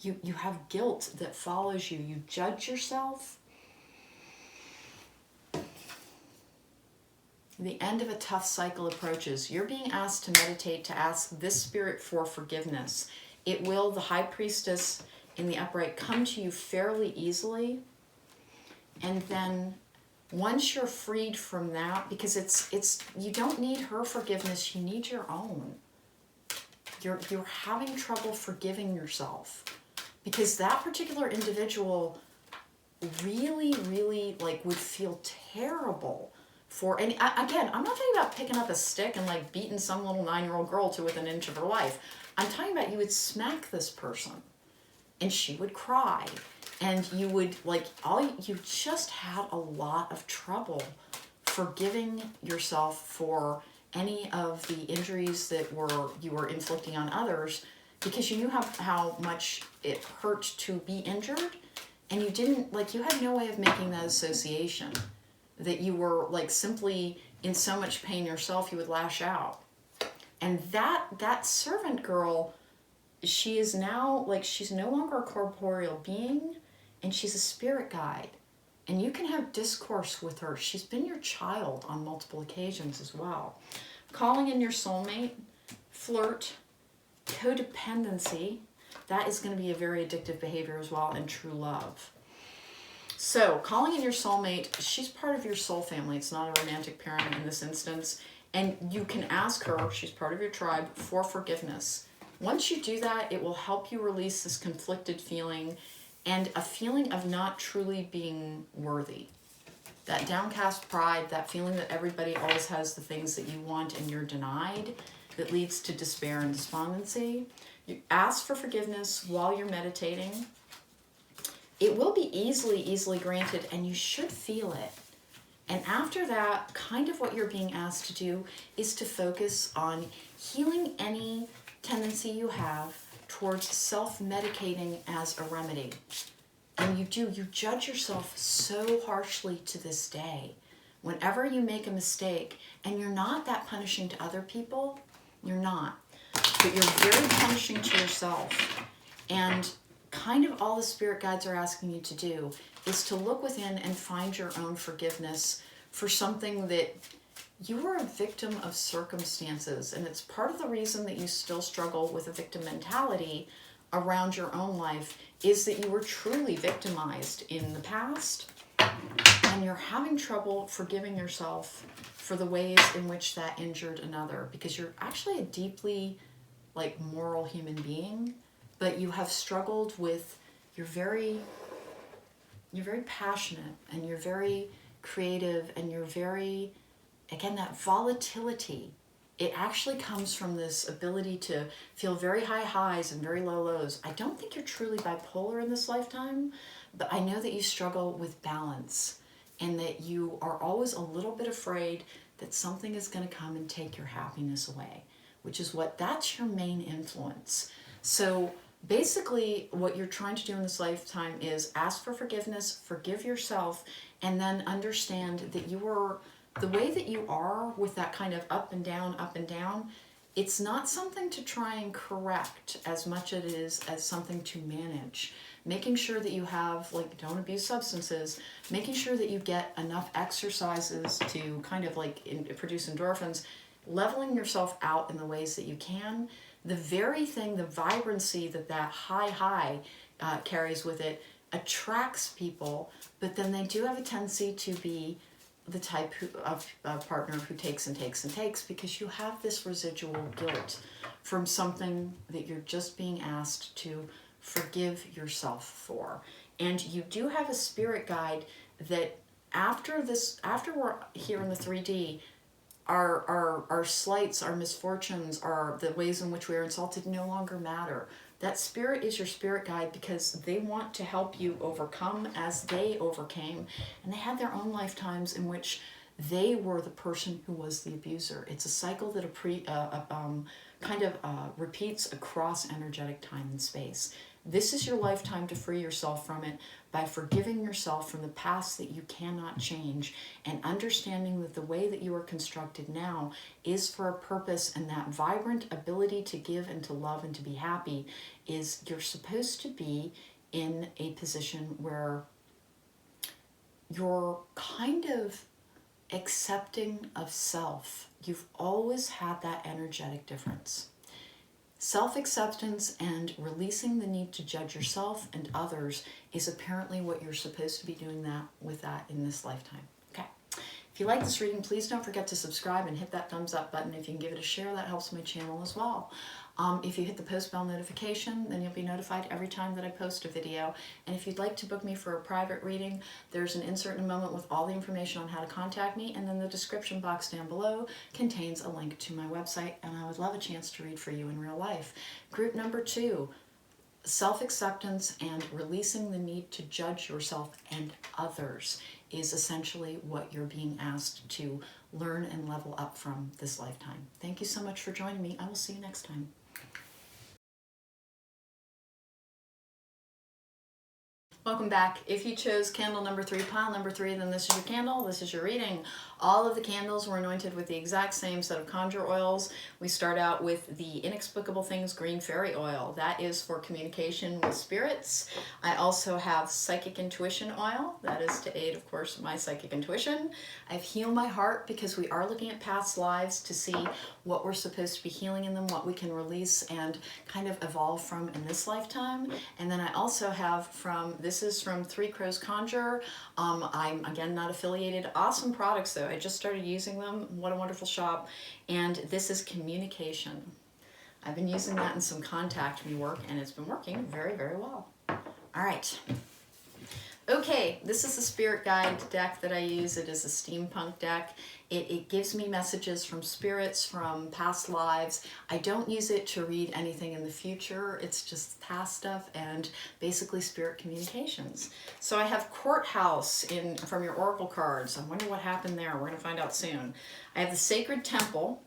You have guilt that follows you. You judge yourself. The end of a tough cycle approaches. You're being asked to meditate, to ask this spirit for forgiveness. It will, the high priestess in the upright, come to you fairly easily. And then once you're freed from that, because it's you don't need her forgiveness, you need your own. You're having trouble forgiving yourself, because that particular individual really, really like would feel terrible for, and again, I'm not talking about picking up a stick and like beating some little 9-year-old girl to within an inch of her life. I'm talking about you would smack this person and she would cry, and you would like, you just had a lot of trouble forgiving yourself for any of the injuries that you were inflicting on others, because you knew how much it hurt to be injured, and you didn't, like, you had no way of making that association, that you were like simply in so much pain yourself you would lash out. And that servant girl, she is now, like, she's no longer a corporeal being, and she's a spirit guide. And you can have discourse with her. She's been your child on multiple occasions as well. Calling in your soulmate, flirt, codependency. That is going to be a very addictive behavior as well, and true love. So, calling in your soulmate, she's part of your soul family. It's not a romantic pairing in this instance. And you can ask her, she's part of your tribe, for forgiveness. Once you do that, it will help you release this conflicted feeling and a feeling of not truly being worthy. That downcast pride, that feeling that everybody always has the things that you want and you're denied, that leads to despair and despondency. You ask for forgiveness while you're meditating. It will be easily granted, and you should feel it. And after that, kind of what you're being asked to do is to focus on healing any tendency you have towards self-medicating as a remedy. And you judge yourself so harshly to this day. Whenever you make a mistake, and you're not that punishing to other people, you're not, but you're very punishing to yourself. And kind of all the spirit guides are asking you to do is to look within and find your own forgiveness for something that you were a victim of circumstances. And it's part of the reason that you still struggle with a victim mentality around your own life, is that you were truly victimized in the past, and you're having trouble forgiving yourself for the ways in which that injured another, because you're actually a deeply like moral human being, but you have struggled with, you're very passionate, and you're very creative, and you're very, again, that volatility. It actually comes from this ability to feel very high highs and very low lows. I don't think you're truly bipolar in this lifetime, but I know that you struggle with balance, and that you are always a little bit afraid that something is going to come and take your happiness away, which is that's your main influence. So Basically, what you're trying to do in this lifetime is ask for forgiveness, forgive yourself, and then understand that you are, the way that you are with that kind of up and down, it's not something to try and correct as much as it is as something to manage. Making sure that you have, like, don't abuse substances, making sure that you get enough exercises to kind of like produce endorphins, leveling yourself out in the ways that you can. The very thing, the vibrancy that high carries with it attracts people, but then they do have a tendency to be the type of partner who takes and takes and takes, because you have this residual guilt from something that you're just being asked to forgive yourself for. And you do have a spirit guide that after we're here in the 3D, our slights, our misfortunes, the ways in which we are insulted no longer matter. That spirit is your spirit guide because they want to help you overcome as they overcame. And they had their own lifetimes in which they were the person who was the abuser. It's a cycle that repeats across energetic time and space. This is your lifetime to free yourself from it by forgiving yourself from the past that you cannot change, and understanding that the way that you are constructed now is for a purpose, and that vibrant ability to give and to love and to be happy is you're supposed to be in a position where you're kind of accepting of self. You've always had that energetic difference. Self-acceptance and releasing the need to judge yourself and others is apparently what you're supposed to be doing with that in this lifetime. Okay. If you like this reading, please don't forget to subscribe and hit that thumbs up button. If you can give it a share, that helps my channel as well. If you hit the post bell notification, then you'll be notified every time that I post a video. And if you'd like to book me for a private reading, there's an insert in a moment with all the information on how to contact me, and then the description box down below contains a link to my website, and I would love a chance to read for you in real life. Group number 2, self-acceptance and releasing the need to judge yourself and others is essentially what you're being asked to learn and level up from this lifetime. Thank you so much for joining me. I will see you next time. Welcome back. If you chose candle number 3, pile number 3, then this is your candle, this is your reading. All of the candles were anointed with the exact same set of conjure oils. We start out with the Inexplicable Things Green Fairy Oil. That is for communication with spirits. I also have Psychic Intuition Oil. That is to aid, of course, my psychic intuition. I have Heal My Heart because we are looking at past lives to see what we're supposed to be healing in them, what we can release and kind of evolve from in this lifetime. And then I also have this is from Three Crows Conjure. I'm, again, not affiliated. Awesome products, though. I just started using them. What a wonderful shop. And this is Communication. I've been using that in some contact me work, and it's been working very, very well. All right. Okay, this is the spirit guide deck that I use. It is a steampunk deck. It gives me messages from spirits, from past lives. I don't use it to read anything in the future. It's just past stuff and basically spirit communications. So I have Courthouse from your oracle cards. I wonder what happened there. We're going to find out soon. I have the Sacred Temple.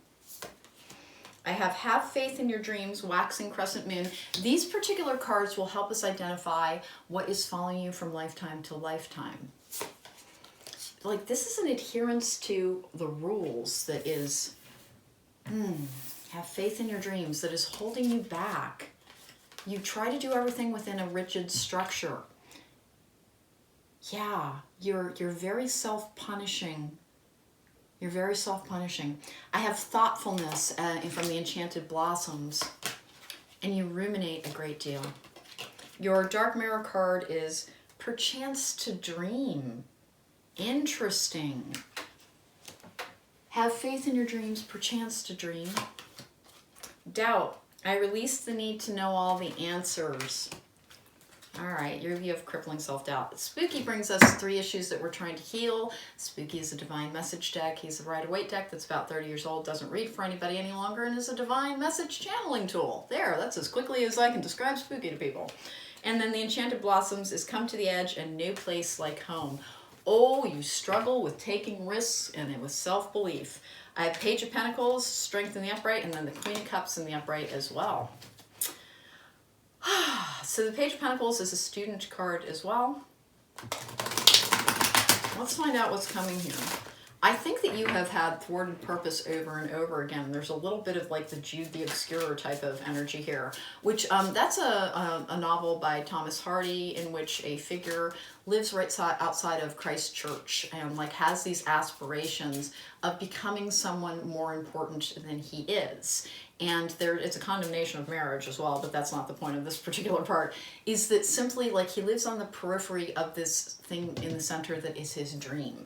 I have Faith in Your Dreams, Waxing Crescent Moon. These particular cards will help us identify what is following you from lifetime to lifetime. Like, this is an adherence to the rules that is, have faith in your dreams, that is holding you back. You try to do everything within a rigid structure. Yeah, you're very self-punishing. You're very self-punishing. I have Thoughtfulness from the Enchanted Blossoms, and you ruminate a great deal. Your Dark Mirror card is Perchance to Dream. Interesting. Have faith in your dreams, perchance to dream. Doubt. I release the need to know all the answers. All right, your view of crippling self-doubt. Spooky brings us 3 issues that we're trying to heal. Spooky is a divine message deck. He's a Rider-Waite deck that's about 30 years old, doesn't read for anybody any longer, and is a divine message channeling tool. There, that's as quickly as I can describe Spooky to people. And then the Enchanted Blossoms is Come to the Edge and No Place Like Home. Oh, you struggle with taking risks and with self-belief. I have Page of Pentacles, Strength in the Upright, and then the Queen of Cups in the Upright as well. So the Page of Pentacles is a student card as well. Let's find out what's coming here. I think that you have had thwarted purpose over and over again. There's a little bit of like the Jude the Obscure type of energy here, which that's a novel by Thomas Hardy in which a figure lives right outside of Christ Church and like has these aspirations of becoming someone more important than he is. And it's a condemnation of marriage as well, but that's not the point of this particular part, is that simply like he lives on the periphery of this thing in the center that is his dream.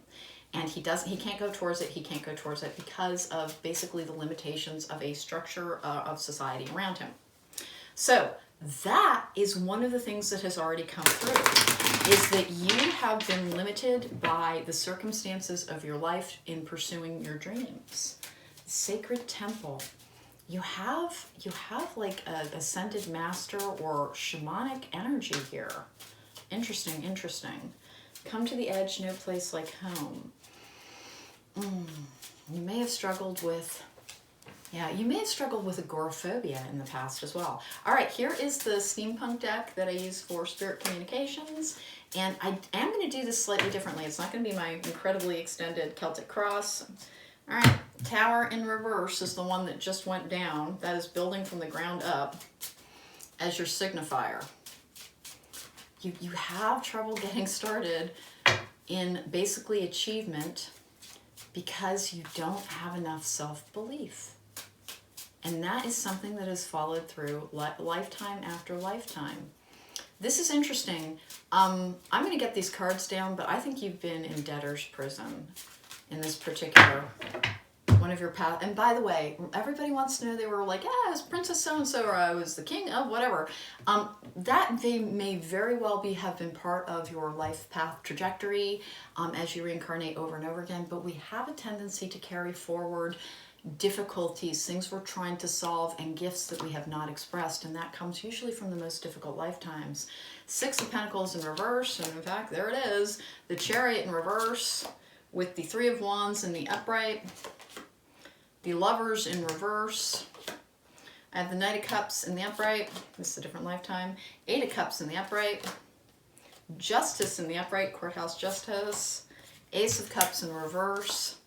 And he can't go towards it, because of basically the limitations of a structure of society around him. So that is one of the things that has already come through, is that you have been limited by the circumstances of your life in pursuing your dreams. Sacred temple. You have like an ascended master or shamanic energy here. Interesting, interesting. Come to the edge, no place like home. You may have struggled with, agoraphobia in the past as well. All right, here is the steampunk deck that I use for spirit communications. And I am going to do this slightly differently. It's not going to be my incredibly extended Celtic cross. All right, Tower in reverse is the one that just went down. That is building from the ground up as your signifier. You have trouble getting started in basically achievement because you don't have enough self-belief. And that is something that has followed through lifetime after lifetime. This is interesting. I'm going to get these cards down, but I think you've been in debtor's prison in this particular one of your paths. And by the way, everybody wants to know, they were like, yeah, I was Princess so-and-so, or I was the king of whatever. That they may very well have been part of your life path trajectory as you reincarnate over and over again. But we have a tendency to carry forward difficulties, things we're trying to solve, and gifts that we have not expressed. And that comes usually from the most difficult lifetimes. Six of Pentacles in reverse. And in fact, there it is. The Chariot in reverse with the Three of Wands in the upright. The Lovers in reverse. I have the Knight of Cups in the upright. This is a different lifetime. Eight of Cups in the upright. Justice in the upright. Courthouse Justice. Ace of Cups in reverse.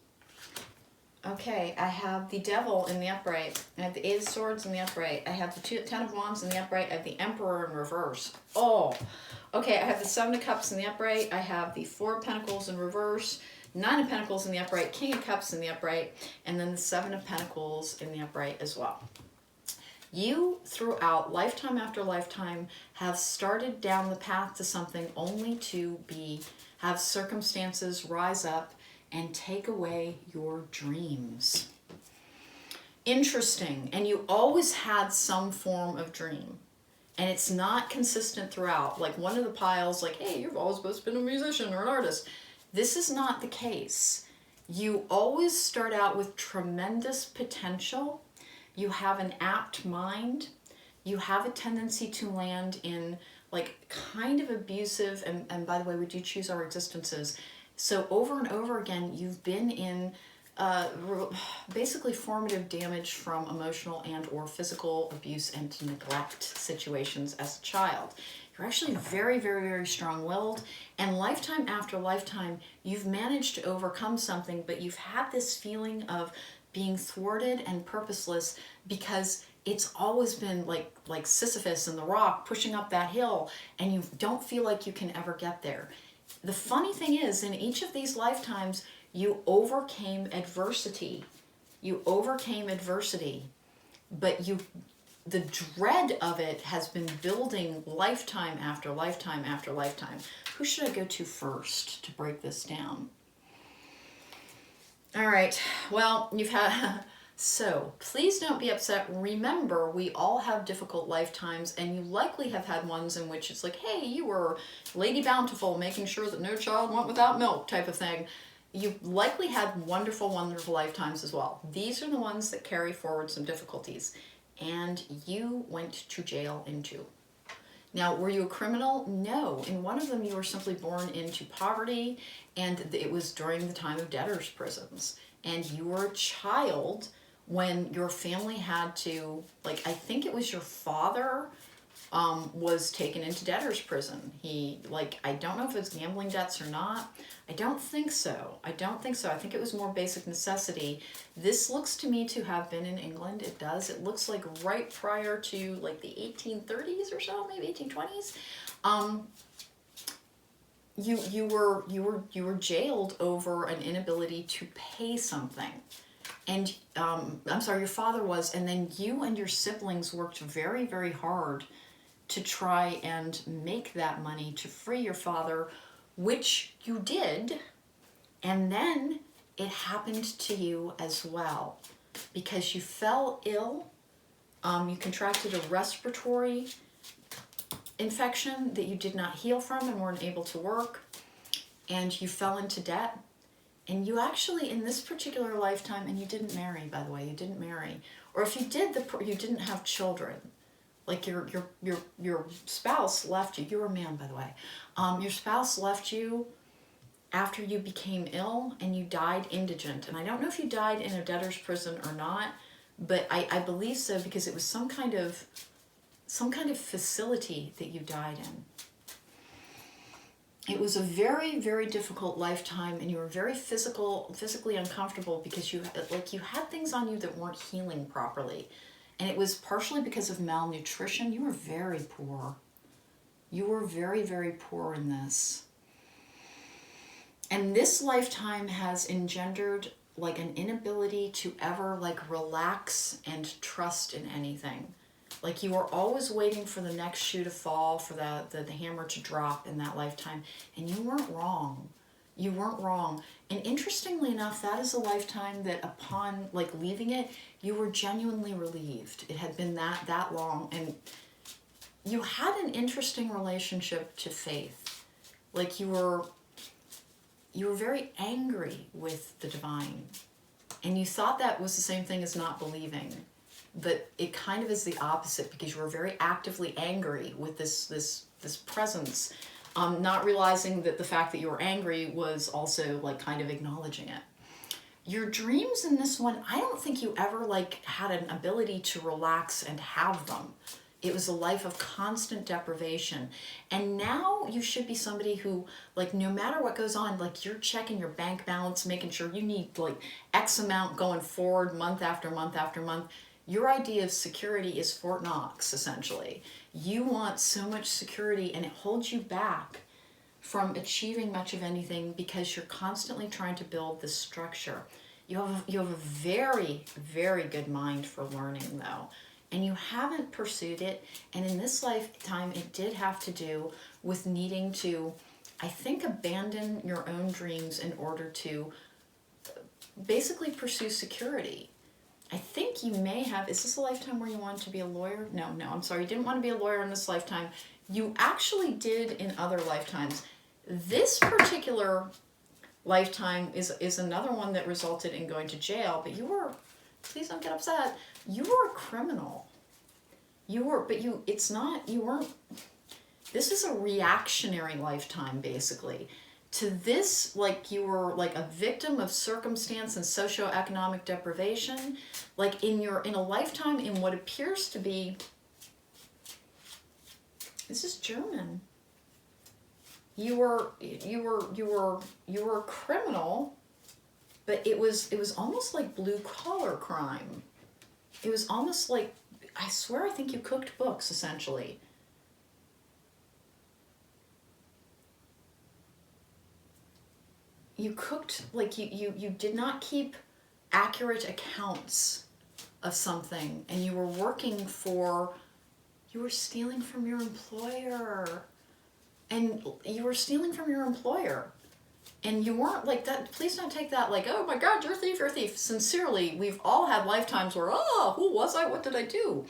Okay, I have the Devil in the upright. I have the Eight of Swords in the upright. I have the Ten of Wands in the upright. I have the Emperor in reverse. Oh, okay, I have the Seven of Cups in the upright. I have the Four of Pentacles in reverse. Nine of Pentacles in the upright, King of Cups in the upright, and then the Seven of Pentacles in the upright as well. You, throughout lifetime after lifetime, have started down the path to something only to have circumstances rise up and take away your dreams. Interesting. And you always had some form of dream. And it's not consistent throughout. Like one of the piles, like, hey, you've always supposed to be a musician or an artist. This is not the case. You always start out with tremendous potential. You have an apt mind. You have a tendency to land in like kind of abusive, and by the way, we do choose our existences. So over and over again, you've been in basically formative damage from emotional and or physical abuse and neglect situations as a child. You're actually very, very, very strong-willed, and lifetime after lifetime, you've managed to overcome something, but you've had this feeling of being thwarted and purposeless because it's always been like Sisyphus and the rock pushing up that hill, and you don't feel like you can ever get there. The funny thing is, in each of these lifetimes, you overcame adversity. But the dread of it has been building lifetime after lifetime after lifetime. Who should I go to first to break this down? All right, well, you've had... So, please don't be upset. Remember, we all have difficult lifetimes, and you likely have had ones in which it's like, hey, you were Lady Bountiful, making sure that no child went without milk type of thing. You've likely had wonderful, wonderful lifetimes as well. These are the ones that carry forward some difficulties, and you went to jail in two. Now, were you a criminal? No. In one of them, you were simply born into poverty, and it was during the time of debtor's prisons. And you were a child when your family had to, like, I think it was your father was taken into debtor's prison. He, like, I don't know if it's gambling debts or not. I don't think so. I think it was more basic necessity. This looks to me to have been in England. It does. It looks like right prior to like the 1830s or so, maybe 1820s. You were jailed over an inability to pay something. And I'm sorry, your father was, and then you and your siblings worked very, very hard to try and make that money to free your father, which you did, and then it happened to you as well because you fell ill. You contracted a respiratory infection that you did not heal from and weren't able to work, and you fell into debt. And you actually, in this particular lifetime, and you didn't marry, by the way, you didn't marry, or if you did, you didn't have children. Like your spouse left you. You're a man, by the way. Your spouse left you after you became ill, and you died indigent. And I don't know if you died in a debtor's prison or not, but I believe so because it was some kind of facility that you died in. It was a very, very difficult lifetime, and you were very physically uncomfortable because you had things on you that weren't healing properly. And it was partially because of malnutrition. You were very poor. You were very, very poor in this. And this lifetime has engendered like an inability to ever like relax and trust in anything. Like you were always waiting for the next shoe to fall, for the hammer to drop in that lifetime. And you weren't wrong. You weren't wrong. And interestingly enough, that is a lifetime that upon like leaving it, you were genuinely relieved. It had been that long. And you had an interesting relationship to faith. Like you were very angry with the divine. And you thought that was the same thing as not believing. But it kind of is the opposite because you were very actively angry with this presence, not realizing that the fact that you were angry was also like kind of acknowledging it. Your dreams in this one, I don't think you ever like had an ability to relax and have them. It was a life of constant deprivation. And now you should be somebody who, like, no matter what goes on, like, you're checking your bank balance, making sure you need, like, X amount going forward month after month after month. Your idea of security is Fort Knox, essentially. You want so much security, and it holds you back from achieving much of anything because you're constantly trying to build this structure. You have a very, very good mind for learning, though. And you haven't pursued it. And in this lifetime, it did have to do with needing to, I think, abandon your own dreams in order to basically pursue security. I think you may have, is this a lifetime where you wanted to be a lawyer? No, I'm sorry. You didn't want to be a lawyer in this lifetime. You actually did in other lifetimes. This particular lifetime is another one that resulted in going to jail, but you were, please don't get upset, you were a criminal. You were, but you, it's not, you weren't, this is a reactionary lifetime, basically. To this, like, you were like a victim of circumstance and socioeconomic deprivation, like in a lifetime in what appears to be, this is German. You were a criminal, but it was almost like blue collar crime. It was almost like, I swear, I think you cooked books, essentially. You cooked, like, you did not keep accurate accounts of something, and you were working for, you were stealing from your employer. And you were stealing from your employer. And you weren't like that. Please don't take that like, oh my God, you're a thief, you're a thief. Sincerely, we've all had lifetimes where, oh, who was I? What did I do?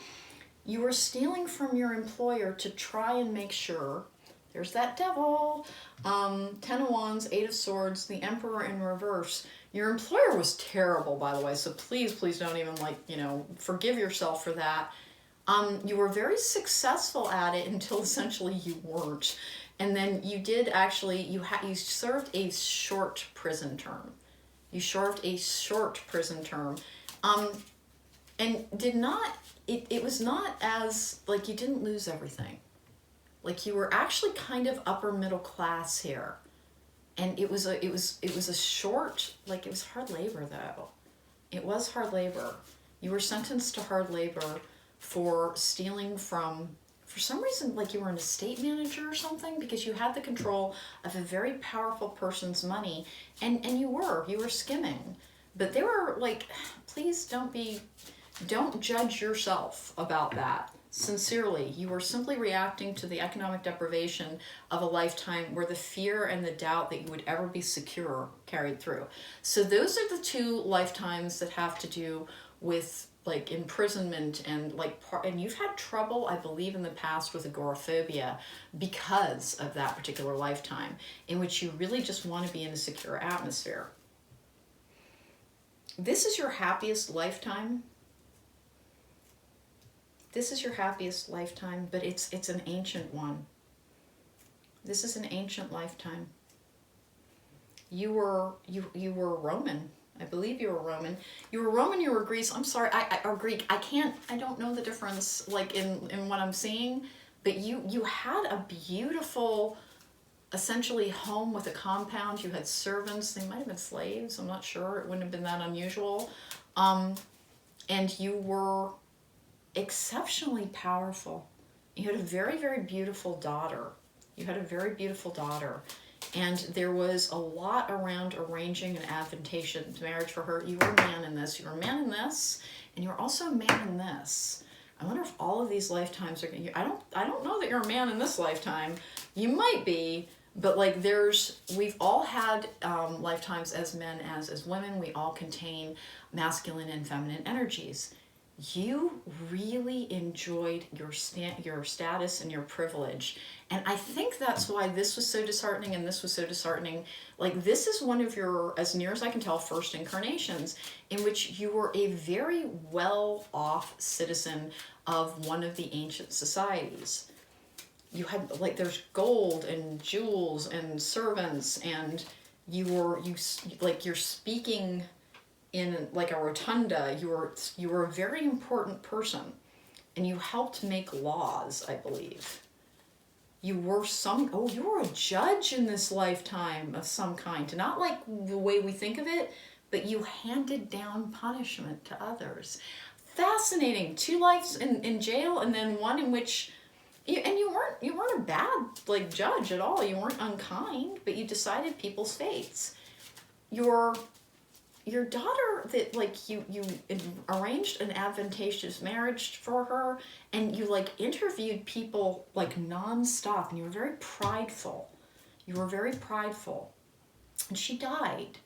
You were stealing from your employer to try and make sure, there's that devil, 10 of Wands, 8 of Swords, the Emperor in reverse. Your employer was terrible, by the way, so please don't even, like, forgive yourself for that. You were very successful at it until essentially you weren't. And then you did actually, you served a short prison term. You served a short prison term. and did not, it was not as, like, you didn't lose everything. Like, you were actually kind of upper middle class here. And it was a short, like, it was hard labor though. It was hard labor. You were sentenced to hard labor for stealing from, for some reason, like you were an estate manager or something, because you had the control of a very powerful person's money, and you were skimming. But they were like, please don't judge yourself about that. Sincerely, you were simply reacting to the economic deprivation of a lifetime where the fear and the doubt that you would ever be secure carried through. So those are the two lifetimes that have to do with like imprisonment and like and you've had trouble, I believe, in the past with agoraphobia because of that particular lifetime in which you really just want to be in a secure atmosphere. This is your happiest lifetime. This is your happiest lifetime, but it's an ancient one. This is an ancient lifetime. You were Roman. I believe you were Roman. You were Roman, you were Greece. I'm sorry, or Greek. I don't know the difference like in what I'm seeing, but you had a beautiful, essentially home with a compound. You had servants. They might have been slaves. I'm not sure. It wouldn't have been that unusual. And you were exceptionally powerful. You had a very, very beautiful daughter. You had a very beautiful daughter. And there was a lot around arranging an advantageous marriage for her. You were a man in this. You were a man in this. And you were also a man in this. I wonder if all of these lifetimes are... I don't know that you're a man in this lifetime. You might be. But like we've all had lifetimes as men as women. We all contain masculine and feminine energies. You really enjoyed your status and your privilege. And I think that's why this was so disheartening and this was so disheartening. Like, this is one of your, as near as I can tell, first incarnations in which you were a very well-off citizen of one of the ancient societies. You had, like, there's gold and jewels and servants, and you're speaking in like a rotunda. You were a very important person, and you helped make laws, I believe. You were a judge in this lifetime of some kind, not like the way we think of it, but you handed down punishment to others. Fascinating. 2 lives in jail, and then one in which you weren't a bad like judge at all. You weren't unkind, but you decided people's fates. Your daughter, that like you arranged an advantageous marriage for her, and you like interviewed people like nonstop, and you were very prideful. And she died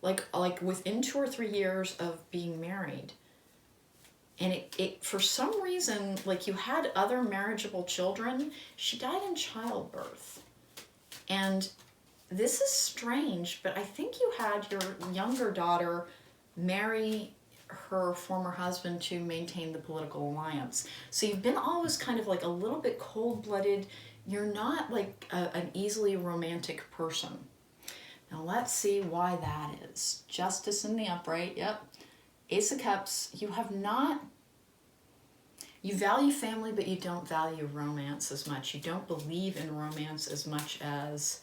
like within 2 or 3 years of being married. And it for some reason, like, you had other marriageable children. She died in childbirth. And this is strange, but I think you had your younger daughter marry her former husband to maintain the political alliance. So you've been always kind of like a little bit cold-blooded. You're not like an easily romantic person. Now let's see why that is. Justice in the upright, yep. Ace of Cups, you value family, but you don't value romance as much. You don't believe in romance as much as...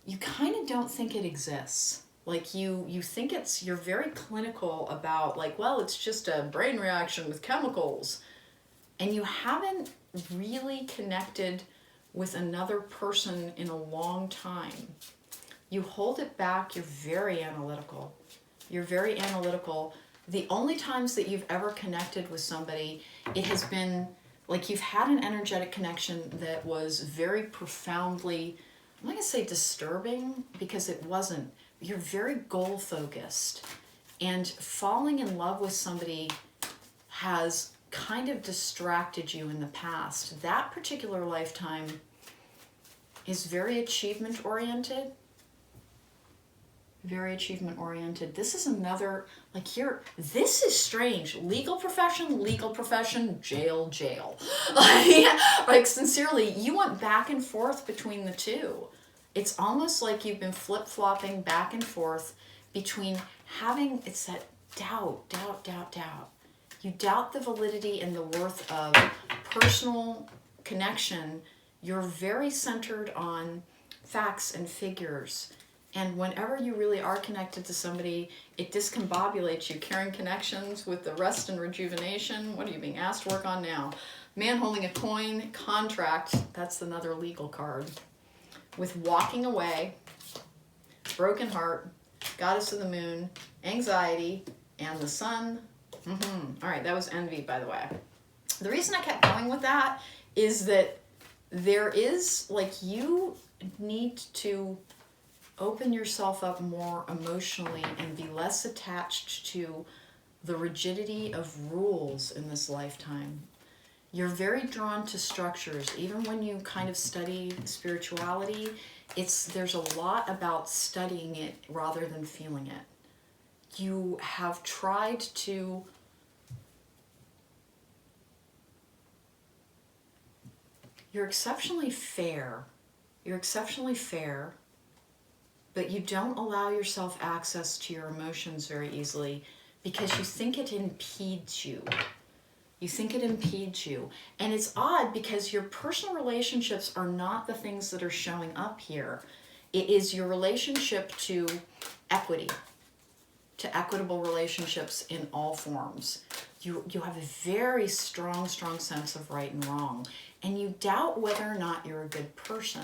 You kind of don't think it exists. Like, you think you're very clinical about, like, well, it's just a brain reaction with chemicals. And you haven't really connected with another person in a long time. You hold it back. You're very analytical. The only times that you've ever connected with somebody, it has been like you've had an energetic connection that was very profoundly, I'm not going to say disturbing, because it wasn't. You're very goal focused, and falling in love with somebody has kind of distracted you in the past. That particular lifetime is very achievement oriented. This is another, like, here, this is strange. Legal profession, jail. Like, sincerely, you went back and forth between the two. It's almost like you've been flip-flopping back and forth between having, it's that doubt, doubt, doubt, doubt. You doubt the validity and the worth of personal connection. You're very centered on facts and figures. And whenever you really are connected to somebody, it discombobulates you. Caring connections with the rest and rejuvenation. What are you being asked to work on now? Man holding a coin, contract, that's another legal card. With walking away, broken heart, goddess of the moon, anxiety, and the sun. All right, that was envy, by the way. The reason I kept going with that is that there is, like, you need to open yourself up more emotionally and be less attached to the rigidity of rules in this lifetime. You're very drawn to structures. Even when you kind of study spirituality, there's a lot about studying it rather than feeling it. You have tried to you're exceptionally fair, but you don't allow yourself access to your emotions very easily because you think it impedes you. And it's odd because your personal relationships are not the things that are showing up here. It is your relationship to equity, to equitable relationships in all forms. You have a very strong sense of right and wrong, and you doubt whether or not you're a good person.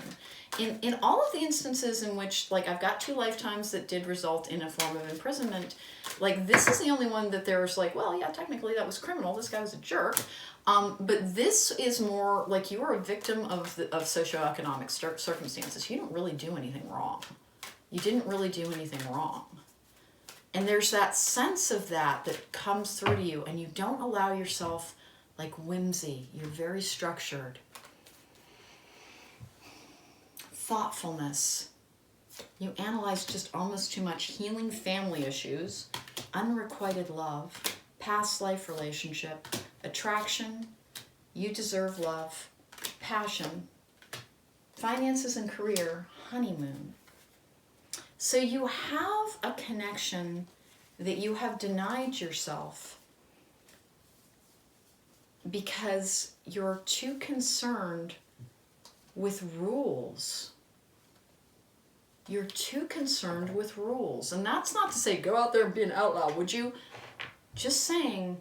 In all of the instances in which, like, I've got 2 lifetimes that did result in a form of imprisonment, like, this is the only one that there's like, well, yeah, technically that was criminal, this guy was a jerk. But this is more like you are a victim of socioeconomic circumstances. You don't really do anything wrong. You didn't really do anything wrong. And there's that sense of that comes through to you, and you don't allow yourself, like, whimsy. You're very structured. Thoughtfulness. You analyze just almost too much. Healing family issues, unrequited love, past life relationship, attraction, you deserve love, passion, finances and career, honeymoon. So you have a connection that you have denied yourself because you're too concerned with rules. You're too concerned with rules. And that's not to say go out there and be an outlaw, would you? Just saying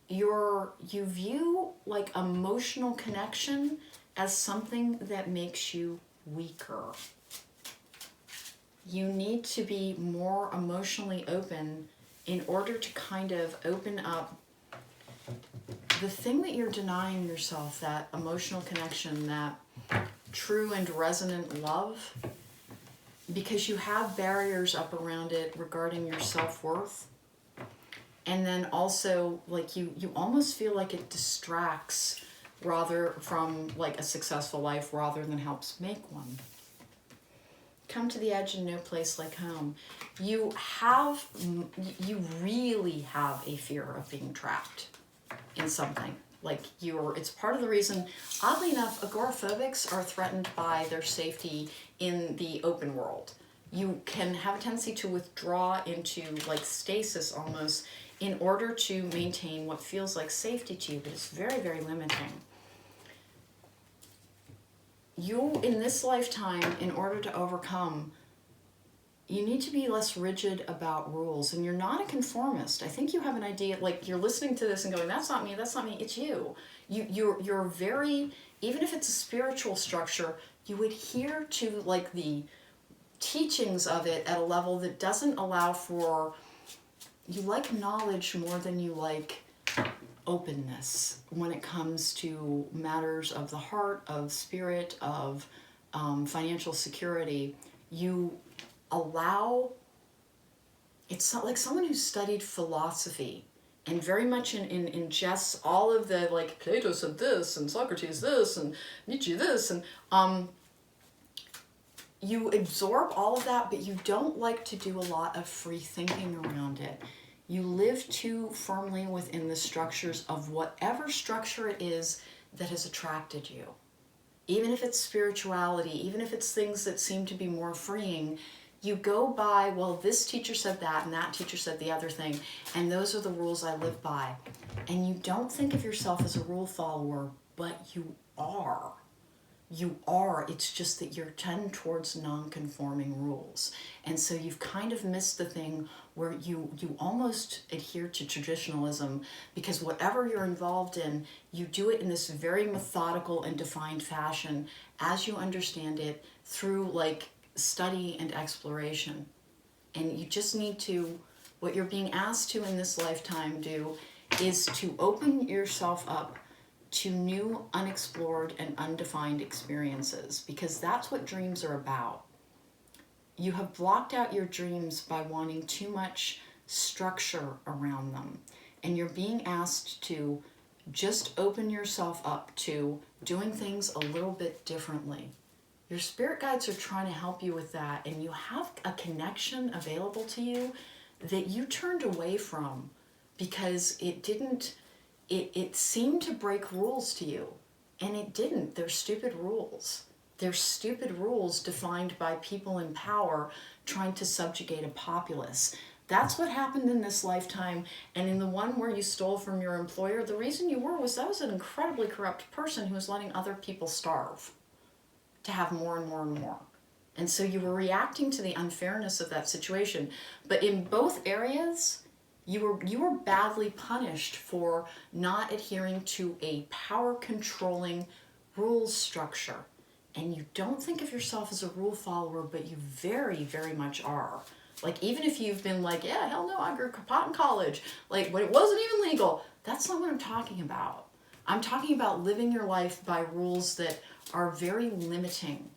you view, like, emotional connection as something that makes you weaker. You need to be more emotionally open in order to kind of open up the thing that you're denying yourself, that emotional connection, that true and resonant love, because you have barriers up around it regarding your self-worth. And then also, like, you almost feel like it distracts rather from, like, a successful life rather than helps make one. Come to the edge and no place like home. You really have a fear of being trapped in something. Like, it's part of the reason, oddly enough, agoraphobics are threatened by their safety in the open world. You can have a tendency to withdraw into, like, stasis almost in order to maintain what feels like safety to you, but it's very, very limiting. You, in this lifetime, in order to overcome, you need to be less rigid about rules. And you're not a conformist. I think you have an idea, like, you're listening to this and going, that's not me, it's you. You're very, even if it's a spiritual structure, you adhere to, like, the teachings of it at a level that doesn't allow for, you like knowledge more than you like openness when it comes to matters of the heart, of spirit, of financial security. You allow, it's not like someone who studied philosophy and very much ingests all of the, like, Plato said this and Socrates this and Nietzsche this, and you absorb all of that, but you don't like to do a lot of free thinking around it. You live too firmly within the structures of whatever structure it is that has attracted you. Even if it's spirituality, even if it's things that seem to be more freeing, You go by, well, this teacher said that and that teacher said the other thing, and those are the rules I live by. And you don't think of yourself as a rule follower, but you are. You are. It's just that you're tend towards non-conforming rules. And so you've kind of missed the thing where you almost adhere to traditionalism, because whatever you're involved in, you do it in this very methodical and defined fashion as you understand it through like study and exploration. And you just need to, what you're being asked to in this lifetime do is to open yourself up to new, unexplored, and undefined experiences, because that's what dreams are about. You have blocked out your dreams by wanting too much structure around them, and you're being asked to just open yourself up to doing things a little bit differently. Your spirit guides are trying to help you with that, and you have a connection available to you that you turned away from because it seemed to break rules to you, and it didn't. They're stupid rules. They're stupid rules defined by people in power trying to subjugate a populace. That's what happened in this lifetime, and in the one where you stole from your employer, the reason you were was that was an incredibly corrupt person who was letting other people starve to have more and more and more. And so you were reacting to the unfairness of that situation. But in both areas, you were badly punished for not adhering to a power-controlling rules structure. And you don't think of yourself as a rule follower, but you very, very much are. Like, even if you've been like, yeah, hell no, I grew pot in college, like, when it wasn't even legal, that's not what I'm talking about. I'm talking about living your life by rules that are very limiting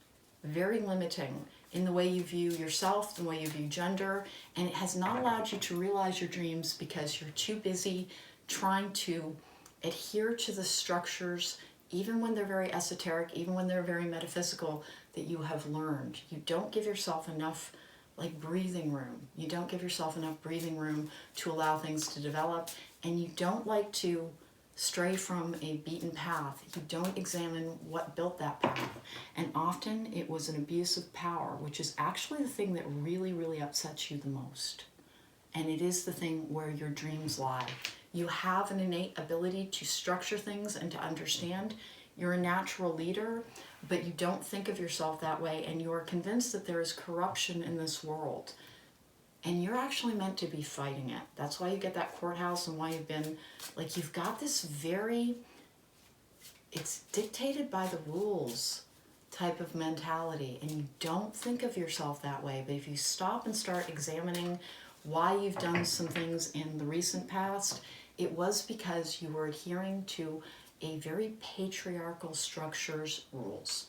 in the way you view yourself, the way you view gender, and it has not allowed you to realize your dreams because you're too busy trying to adhere to the structures, even when they're very esoteric, even when they're very metaphysical, that you have learned. You don't give yourself enough like breathing room. You don't give yourself enough breathing room to allow things to develop, and you don't like to stray from a beaten path. You don't examine what built that path. And often it was an abuse of power, which is actually the thing that really, really upsets you the most. And it is the thing where your dreams lie. You have an innate ability to structure things and to understand. You're a natural leader, but you don't think of yourself that way, and you are convinced that there is corruption in this world. And you're actually meant to be fighting it. That's why you get that courthouse and why you've been, like, you've got this very, it's dictated by the rules type of mentality, and you don't think of yourself that way. But if you stop and start examining why you've done some things in the recent past, it was because you were adhering to a very patriarchal structure's rules.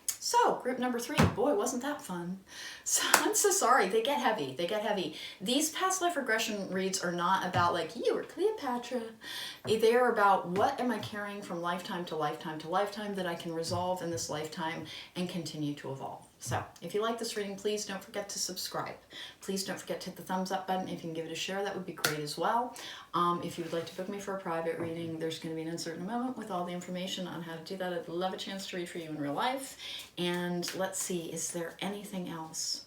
So, group number 3, boy, wasn't that fun. So, I'm so sorry, they get heavy, These past life regression reads are not about like, you were Cleopatra. They are about what am I carrying from lifetime to lifetime to lifetime that I can resolve in this lifetime and continue to evolve. So, if you like this reading, please don't forget to subscribe. Please don't forget to hit the thumbs up button. If you can give it a share, that would be great as well. If you would like to book me for a private reading, there's going to be an uncertain moment with all the information on how to do that. I'd love a chance to read for you in real life. And let's see, is there anything else?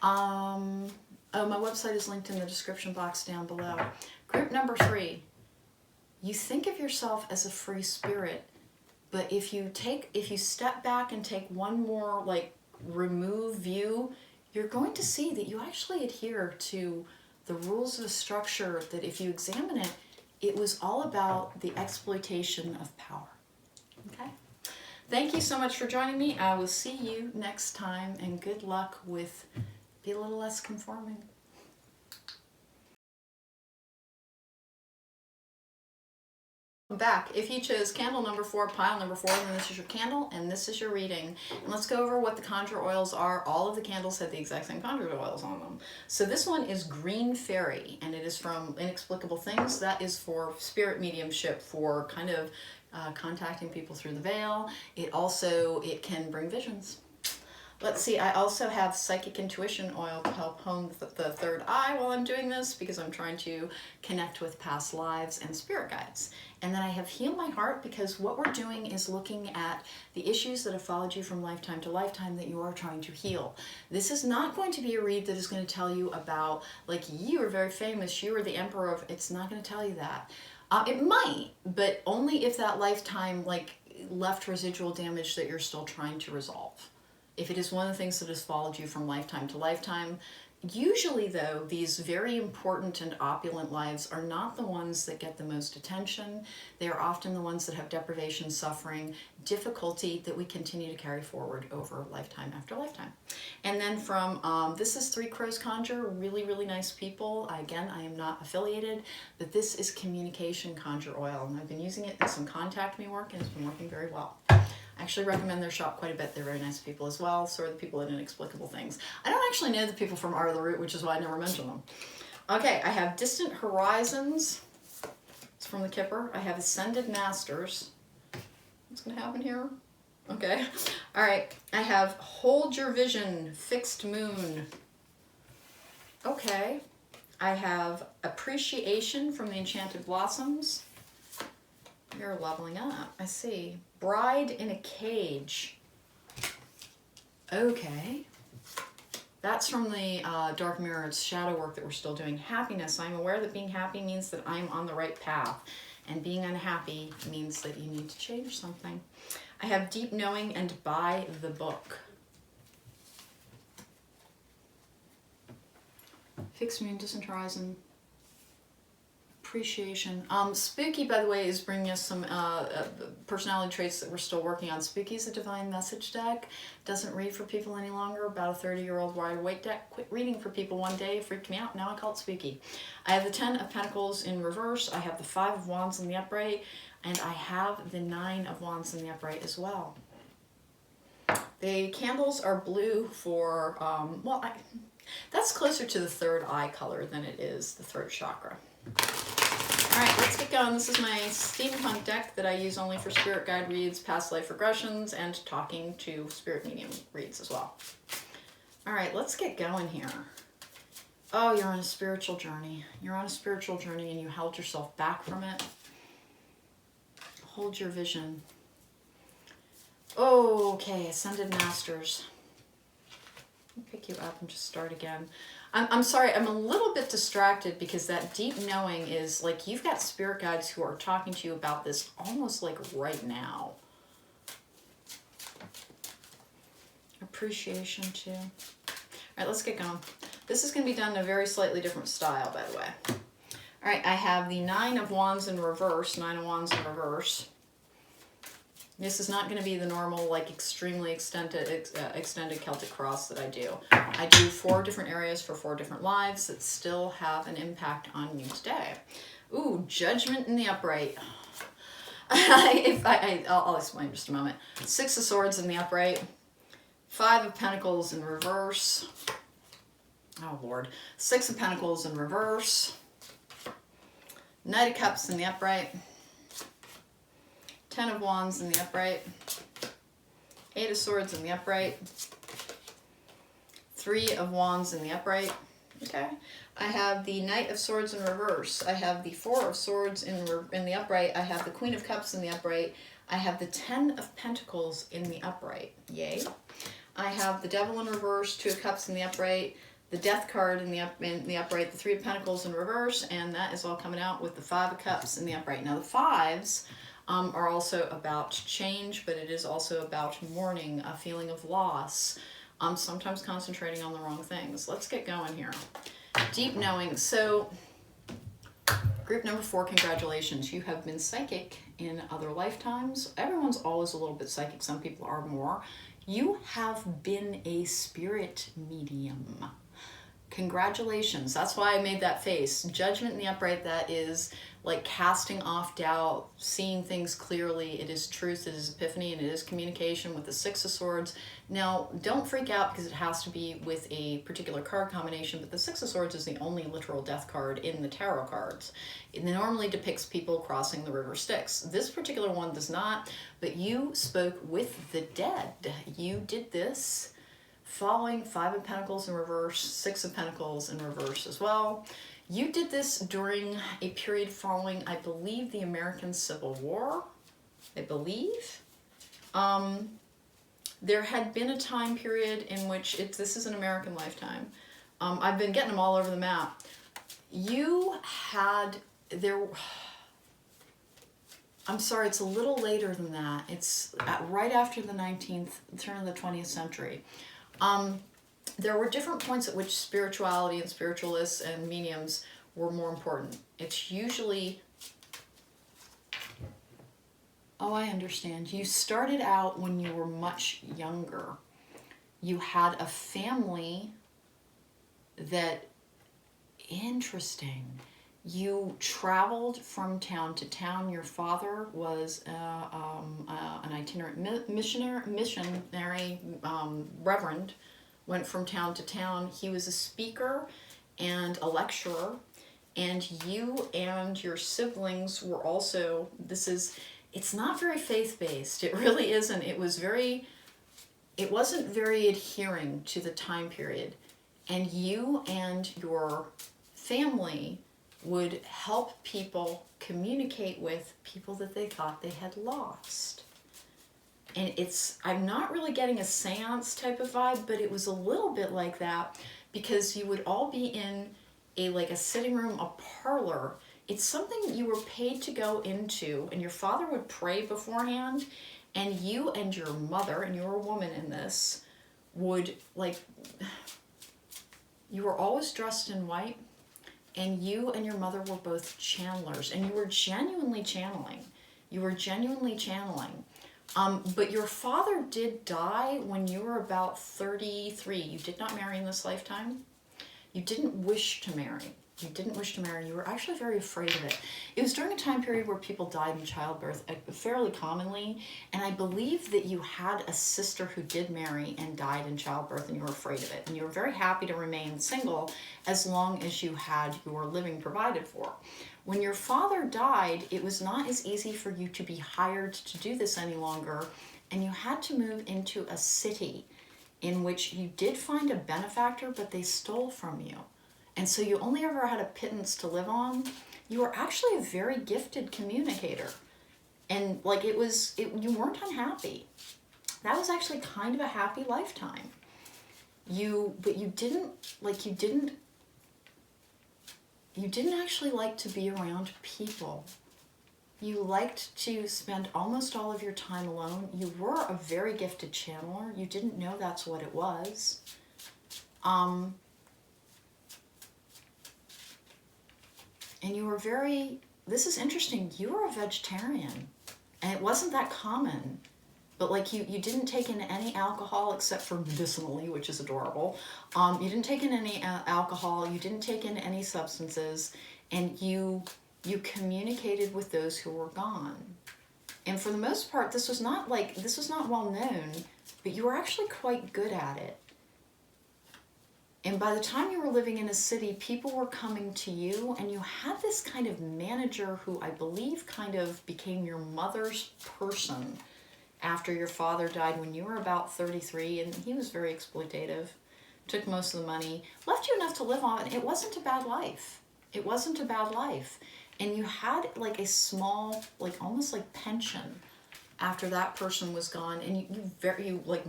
Oh, my website is linked in the description box down below. Group number 3, you think of yourself as a free spirit, but if you step back and take one more like remove view, you're going to see that you actually adhere to the rules of a structure that, if you examine it, it was all about the exploitation of power. Okay? Thank you so much for joining me. I will see you next time, and good luck with be a little less conforming. Back. If you chose candle number 4, pile number 4, then this is your candle and this is your reading. And let's go over what the conjure oils are. All of the candles have the exact same conjure oils on them. So this one is Green Fairy, and it is from Inexplicable Things. That is for spirit mediumship, for kind of contacting people through the veil. It can bring visions. Let's see, I also have Psychic Intuition Oil to help hone the third eye while I'm doing this, because I'm trying to connect with past lives and spirit guides. And then I have Heal My Heart, because what we're doing is looking at the issues that have followed you from lifetime to lifetime that you are trying to heal. This is not going to be a read that is going to tell you about, like, you are very famous, you are the emperor of, it's not going to tell you that. It might, but only if that lifetime, like, left residual damage that you're still trying to resolve. If it is one of the things that has followed you from lifetime to lifetime. Usually, though, these very important and opulent lives are not the ones that get the most attention. They are often the ones that have deprivation, suffering, difficulty that we continue to carry forward over lifetime after lifetime. And then from, this is Three Crows Conjure, really, really nice people. Again, I am not affiliated, but this is Communication Conjure Oil, and I've been using it in some Contact Me work, and it's been working very well. I actually recommend their shop quite a bit. They're very nice people as well. So are the people at Inexplicable Things. I don't actually know the people from Art of the Root, which is why I never mention them. Okay, I have Distant Horizons. It's from the Kipper. I have Ascended Masters. What's going to happen here? Okay. All right. I have Hold Your Vision, Fixed Moon. Okay. I have Appreciation from the Enchanted Blossoms. You're leveling up. I see. Bride in a Cage. Okay. That's from the Dark Mirror's shadow work that we're still doing. Happiness. I'm aware that being happy means that I'm on the right path. And being unhappy means that you need to change something. I have Deep Knowing and By the Book. Fixed Moon, Distant Horizon. Appreciation. Spooky, by the way, is bringing us some personality traits that we're still working on. Spooky is a divine message deck. Doesn't read for people any longer. About a 30-year-old wide-awake deck. Quit reading for people one day. It freaked me out. Now I call it Spooky. I have the 10 of Pentacles in reverse. I have the 5 of Wands in the upright. And I have the 9 of Wands in the upright as well. The candles are blue for, that's closer to the third eye color than it is the throat chakra. All right, let's get going. This is my steampunk deck that I use only for spirit guide reads, past life regressions, and talking to spirit medium reads as well. All right, let's get going here. Oh, you're on a spiritual journey. You're on a spiritual journey and you held yourself back from it. Hold your vision. Oh, okay, Ascended Masters. Let me pick you up and just start again. I'm sorry, I'm a little bit distracted because that deep knowing is like you've got spirit guides who are talking to you about this almost like right now. Appreciation too. All right, let's get going. This is going to be done in a very slightly different style, by the way. All right, I have the 9 of Wands in reverse, 9 of Wands in reverse. This is not going to be the normal, like, extremely extended Celtic cross that I do. I do 4 different areas for 4 different lives that still have an impact on you today. Ooh, Judgment in the upright. I'll explain in just a moment. 6 of Swords in the upright. 5 of Pentacles in reverse. Oh, Lord. 6 of Pentacles in reverse. Knight of Cups in the upright. 10 of Wands in the upright, 8 of Swords in the upright, 3 of Wands in the upright. Okay, I have the Knight of Swords in reverse. I have the 4 of Swords in the upright. I have the Queen of Cups in the upright. I have the 10 of Pentacles in the upright. Yay. I have the Devil in reverse, 2 of Cups in the upright, the Death card in the upright, the 3 of Pentacles in reverse, and that is all coming out with the 5 of Cups in the upright. Now the 5s are also about change, but it is also about mourning, a feeling of loss, sometimes concentrating on the wrong things. Let's get going here. Deep knowing. So group number 4, congratulations. You have been psychic in other lifetimes. Everyone's always a little bit psychic. Some people are more. You have been a spirit medium. Congratulations. That's why I made that face. Judgment in the upright, that is like casting off doubt, seeing things clearly. It is truth, it is epiphany, and it is communication with the 6 of Swords. Now, don't freak out because it has to be with a particular card combination, but the 6 of Swords is the only literal death card in the tarot cards. It normally depicts people crossing the river Styx. This particular one does not, but you spoke with the dead. You did this following 5 of Pentacles in reverse, 6 of Pentacles in reverse as well. You did this during a period following, I believe, the American Civil War, I believe. There had been a time period in which, this is an American lifetime. I've been getting them all over the map. You had, I'm sorry, it's a little later than that. It's right after the turn of the 20th century. There were different points at which spirituality and spiritualists and mediums were more important. It's usually, oh, I understand. You started out when you were much younger. You had a family that, interesting. You traveled from town to town. Your father was an itinerant missionary reverend, went from town to town. He was a speaker and a lecturer, and you and your siblings were also, it's not very faith-based. It really isn't. It wasn't very adhering to the time period. And you and your family would help people communicate with people that they thought they had lost. And I'm not really getting a seance type of vibe, but it was a little bit like that, because you would all be in a sitting room, a parlor. It's something you were paid to go into, and your father would pray beforehand, and you and your mother, and you're a woman in this, would, you were always dressed in white, and you and your mother were both channelers, and you were genuinely channeling. But your father did die when you were about 33. You did not marry in this lifetime. You didn't wish to marry. You were actually very afraid of it. It was during a time period where people died in childbirth fairly commonly, and I believe that you had a sister who did marry and died in childbirth, and you were afraid of it. And you were very happy to remain single as long as you had your living provided for. When your father died, it was not as easy for you to be hired to do this any longer, and you had to move into a city in which you did find a benefactor, but they stole from you. And so you only ever had a pittance to live on. You were actually a very gifted communicator. And you weren't unhappy. That was actually kind of a happy lifetime. You didn't actually like to be around people. You liked to spend almost all of your time alone. You were a very gifted channeler. You didn't know that's what it was. And you were this is interesting, you were a vegetarian, and it wasn't that common, but you didn't take in any alcohol except for medicinally, which is adorable. You didn't take in any alcohol, you didn't take in any substances, and you communicated with those who were gone. And for the most part, this was not well known, but you were actually quite good at it. And by the time you were living in a city, people were coming to you, and you had this kind of manager who I believe kind of became your mother's person after your father died when you were about 33, and he was very exploitative, took most of the money, left you enough to live on. It wasn't a bad life. And you had a small, almost pension after that person was gone, and you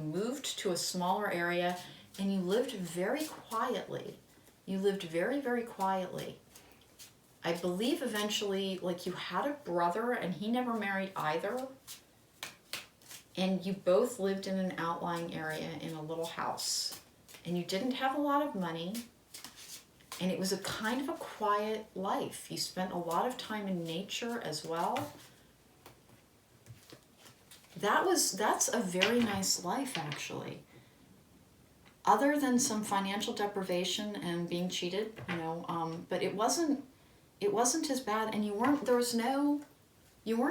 moved to a smaller area. And you lived very quietly. Very, very quietly. I believe eventually, you had a brother, and he never married either. And you both lived in an outlying area in a little house. And you didn't have a lot of money. And it was a kind of a quiet life. You spent a lot of time in nature as well. That's a very nice life, actually. Other than some financial deprivation and being cheated, but it wasn't as bad, and you weren't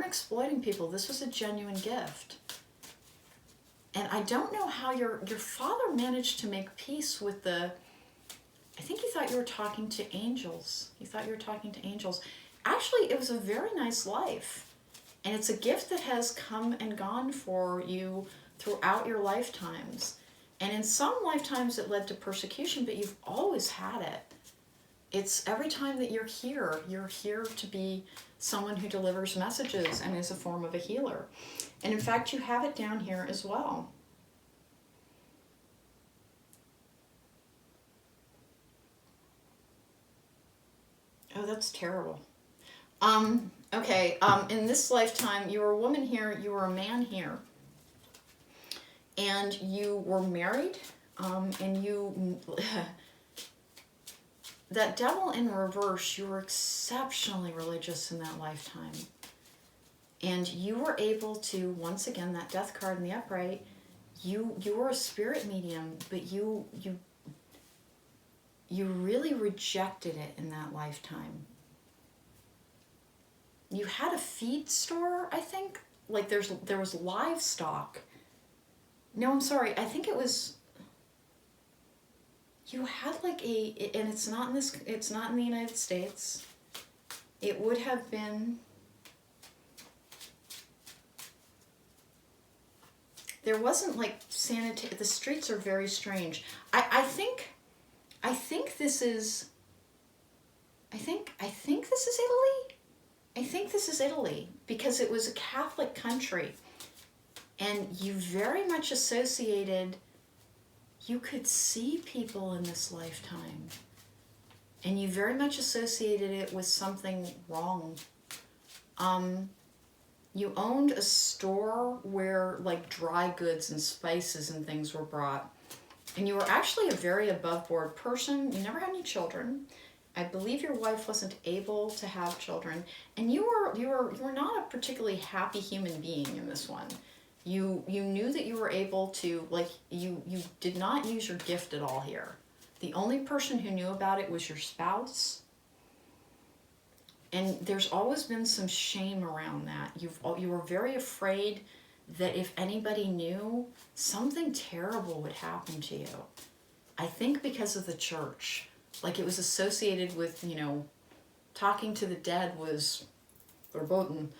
exploiting people. This was a genuine gift. And I don't know how your father managed to make peace with I think he thought you were talking to angels. Actually, it was a very nice life. And it's a gift that has come and gone for you throughout your lifetimes. And in some lifetimes it led to persecution, but you've always had it. It's every time that you're here to be someone who delivers messages and is a form of a healer. And in fact, you have it down here as well. Oh, that's terrible. Okay, in this lifetime, you were a woman here, you were a man here. And you were married, and you... that devil in reverse, you were exceptionally religious in that lifetime. And you were able to, once again, that death card in the upright, you were a spirit medium, but you really rejected it in that lifetime. You had a feed store, I think. Like there was livestock. No, I'm sorry. I think it was... You had like and it's not in the United States. It would have been... There wasn't like sanitary... The streets are very strange. I think this is... I think this is Italy. I think this is Italy, because it was a Catholic country. And you very much associated... You could see people in this lifetime. And you very much associated it with something wrong. You owned a store where like dry goods and spices and things were brought. And you were actually a very above board person. You never had any children. I believe your wife wasn't able to have children. And you were not a particularly happy human being in this one. You knew that you were able to, like, you did not use your gift at all here. The only person who knew about it was your spouse. And there's always been some shame around that. You were very afraid that if anybody knew, something terrible would happen to you. I think because of the church. Like it was associated with, talking to the dead was verboten.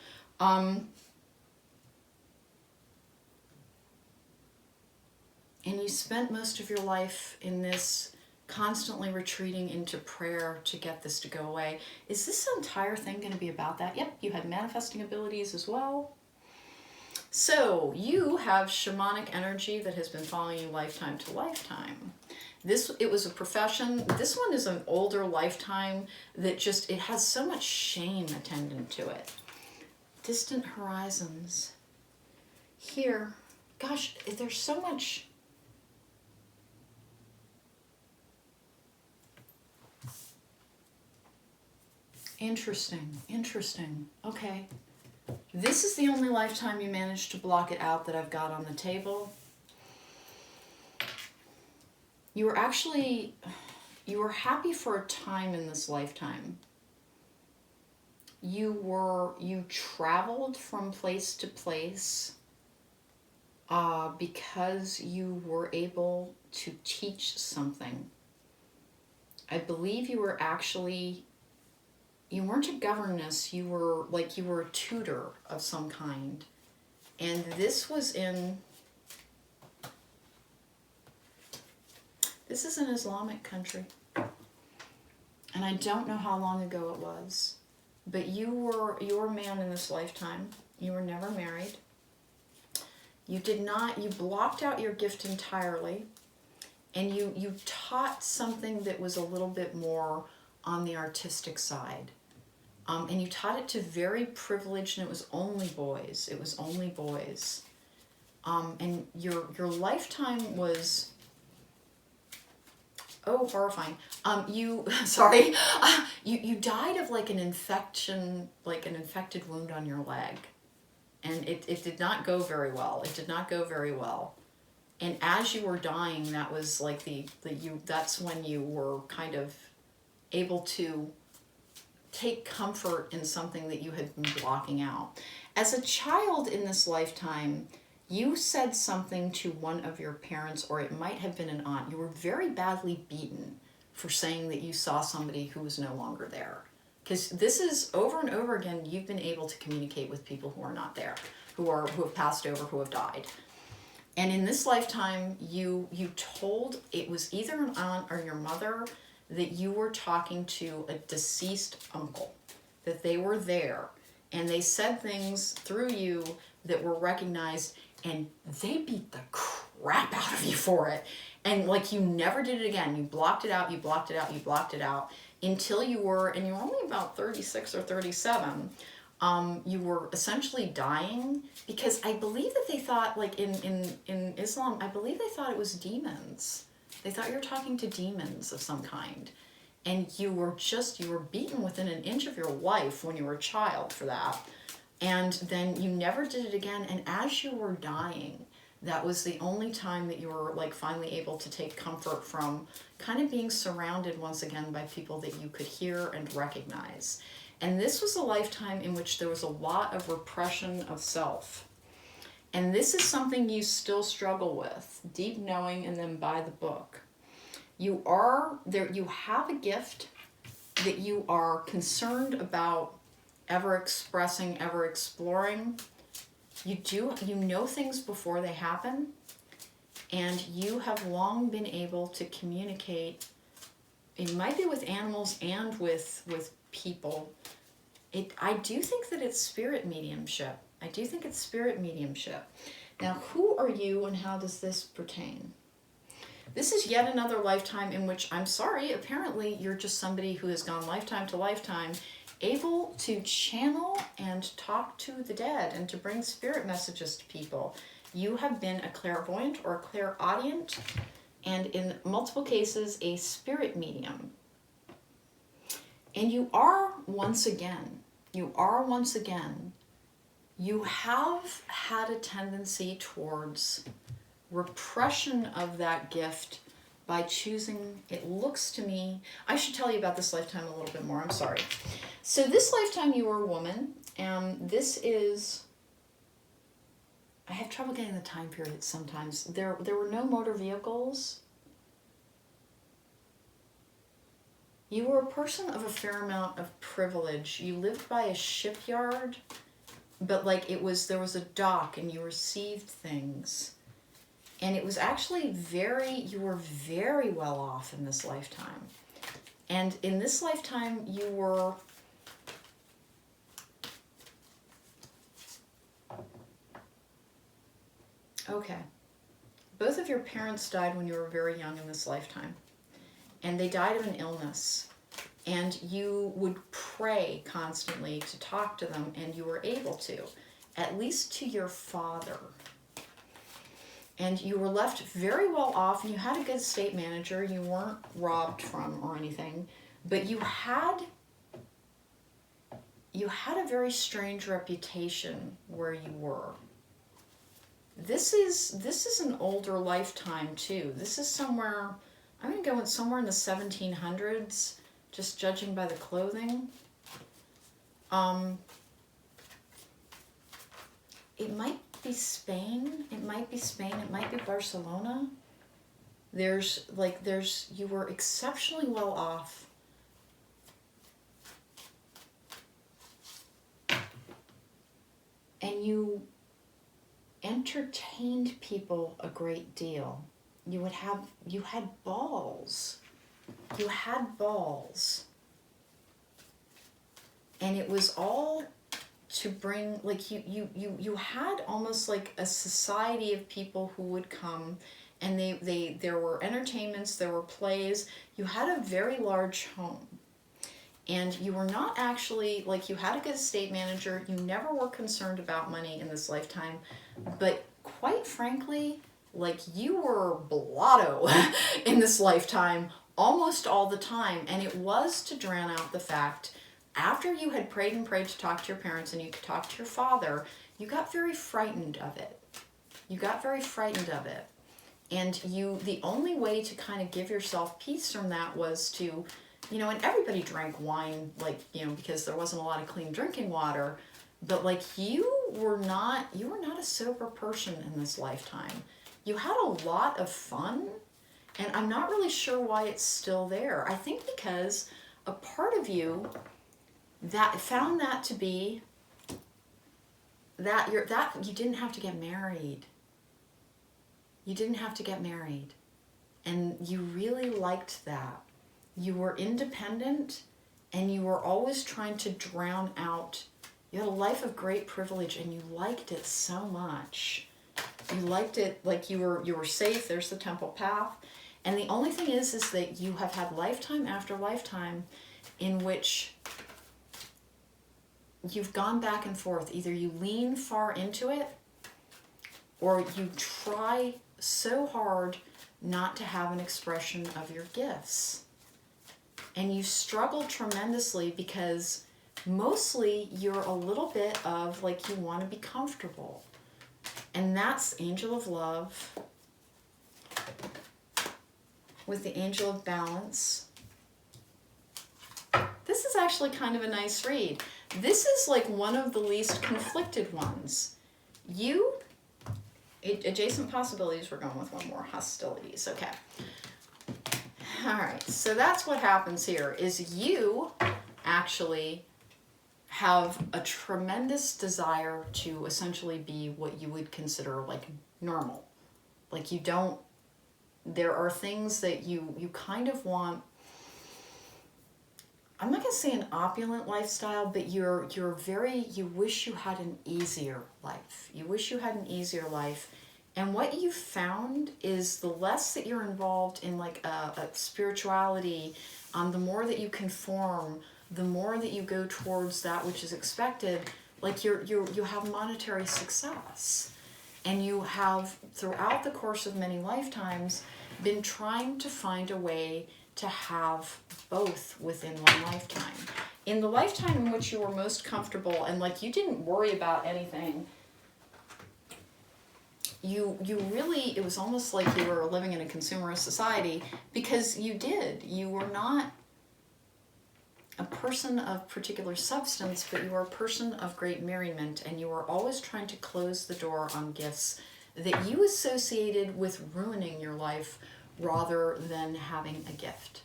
And you spent most of your life in this constantly retreating into prayer to get this to go away. Is this entire thing going to be about that? Yep, you had manifesting abilities as well. So you have shamanic energy that has been following you lifetime to lifetime. It was a profession. This one is an older lifetime that just, it has so much shame attendant to it. Distant horizons. Here, gosh, there's so much... Interesting. Okay. This is the only lifetime you managed to block it out that I've got on the table. You were happy for a time in this lifetime. You traveled from place to place because you were able to teach something. I believe you were actually... You weren't a governess, you were a tutor of some kind. And this is an Islamic country. And I don't know how long ago it was. But you were a man in this lifetime. You were never married. You blocked out your gift entirely. And you taught something that was a little bit more on the artistic side. And you taught it to very privileged, and it was only boys. And your lifetime was, horrifying. You died of like an infection, like an infected wound on your leg. And it did not go very well. And as you were dying, that was like that's when you were kind of able to take comfort in something that you had been blocking out. As a child in this lifetime, you said something to one of your parents, or it might have been an aunt. You were very badly beaten for saying that you saw somebody who was no longer there. Because this is over and over again, you've been able to communicate with people who are not there, who have passed over, who have died. And in this lifetime, you told, it was either an aunt or your mother, that you were talking to a deceased uncle, that they were there, and they said things through you that were recognized, and they beat the crap out of you for it. And like, you never did it again. You blocked it out, you blocked it out, you blocked it out, until you were, and you were only about 36 or 37, you were essentially dying, because I believe that they thought, like in Islam, I believe they thought it was demons. They thought you were talking to demons of some kind. And you were beaten within an inch of your life when you were a child for that. And then you never did it again. And as you were dying, that was the only time that you were like finally able to take comfort from kind of being surrounded once again by people that you could hear and recognize. And this was a lifetime in which there was a lot of repression of self. And this is something you still struggle with, deep knowing and then by the book. You have a gift that you are concerned about ever expressing, ever exploring. You know things before they happen, and you have long been able to communicate. It might be with animals and with people. I do think that it's spirit mediumship. Now, who are you and how does this pertain? This is yet another lifetime in which, I'm sorry, apparently you're just somebody who has gone lifetime to lifetime, able to channel and talk to the dead and to bring spirit messages to people. You have been a clairvoyant or a clairaudient, and in multiple cases, a spirit medium. And you once again, you have had a tendency towards repression of that gift by choosing, it looks to me, I should tell you about this lifetime a little bit more, I'm sorry. So this lifetime you were a woman, and this is, I have trouble getting the time period sometimes. There were no motor vehicles. You were a person of a fair amount of privilege. You lived by a shipyard, but like there was a dock and you received things. And it was actually you were very well off in this lifetime. And in this lifetime, you were, okay, both of your parents died when you were very young in this lifetime. And they died of an illness. And you would pray constantly to talk to them, and you were able to, at least to your father. And you were left very well off, and you had a good estate manager. You weren't robbed from or anything, but you had a very strange reputation where you were. This is an older lifetime too. This is somewhere, I'm going to go somewhere in the 1700s, just judging by the clothing. It might be Spain. It might be Barcelona. You were exceptionally well off. And you entertained people a great deal. You had balls. You had balls. And it was all to bring, like, you had almost like a society of people who would come, and there were entertainments, there were plays. You had a very large home. And you were not actually, like, you had a good estate manager. You never were concerned about money in this lifetime. But quite frankly, like, you were blotto in this lifetime almost all the time. And it was to drown out the fact, after you had prayed and prayed to talk to your parents and you could talk to your father, you got very frightened of it. And the only way to kind of give yourself peace from that was to, and everybody drank wine, like, because there wasn't a lot of clean drinking water, but like, you were not a sober person in this lifetime. You had a lot of fun, and I'm not really sure why it's still there. I think because a part of you that found that to be that you didn't have to get married. you didn't have to get married. And you really liked that. You were independent, and you were always trying to drown out. You had a life of great privilege, and you liked it so much. You liked it like you were safe. There's the temple path. And the only thing is that you have had lifetime after lifetime in which you've gone back and forth. Either you lean far into it, or you try so hard not to have an expression of your gifts. And you struggle tremendously because mostly you're a little bit of like you want to be comfortable. And that's Angel of Love with the Angel of Balance. This is actually kind of a nice read. This is like one of the least conflicted ones. Adjacent possibilities, we're going with one more. Hostilities, okay. All right, so that's what happens here, is you actually have a tremendous desire to essentially be what you would consider like normal. Like you don't, there are things that you kind of want. I'm not going to say an opulent lifestyle, but you wish you had an easier life. You wish you had an easier life. And what you found is the less that you're involved in like a spirituality, the more that you conform, the more that you go towards that which is expected, like you have monetary success. And you have, throughout the course of many lifetimes, been trying to find a way to have both within one lifetime. In the lifetime in which you were most comfortable and like you didn't worry about anything, you really, it was almost like you were living in a consumerist society, because you were not a person of particular substance, but you were a person of great merriment, and you were always trying to close the door on gifts that you associated with ruining your life rather than having a gift.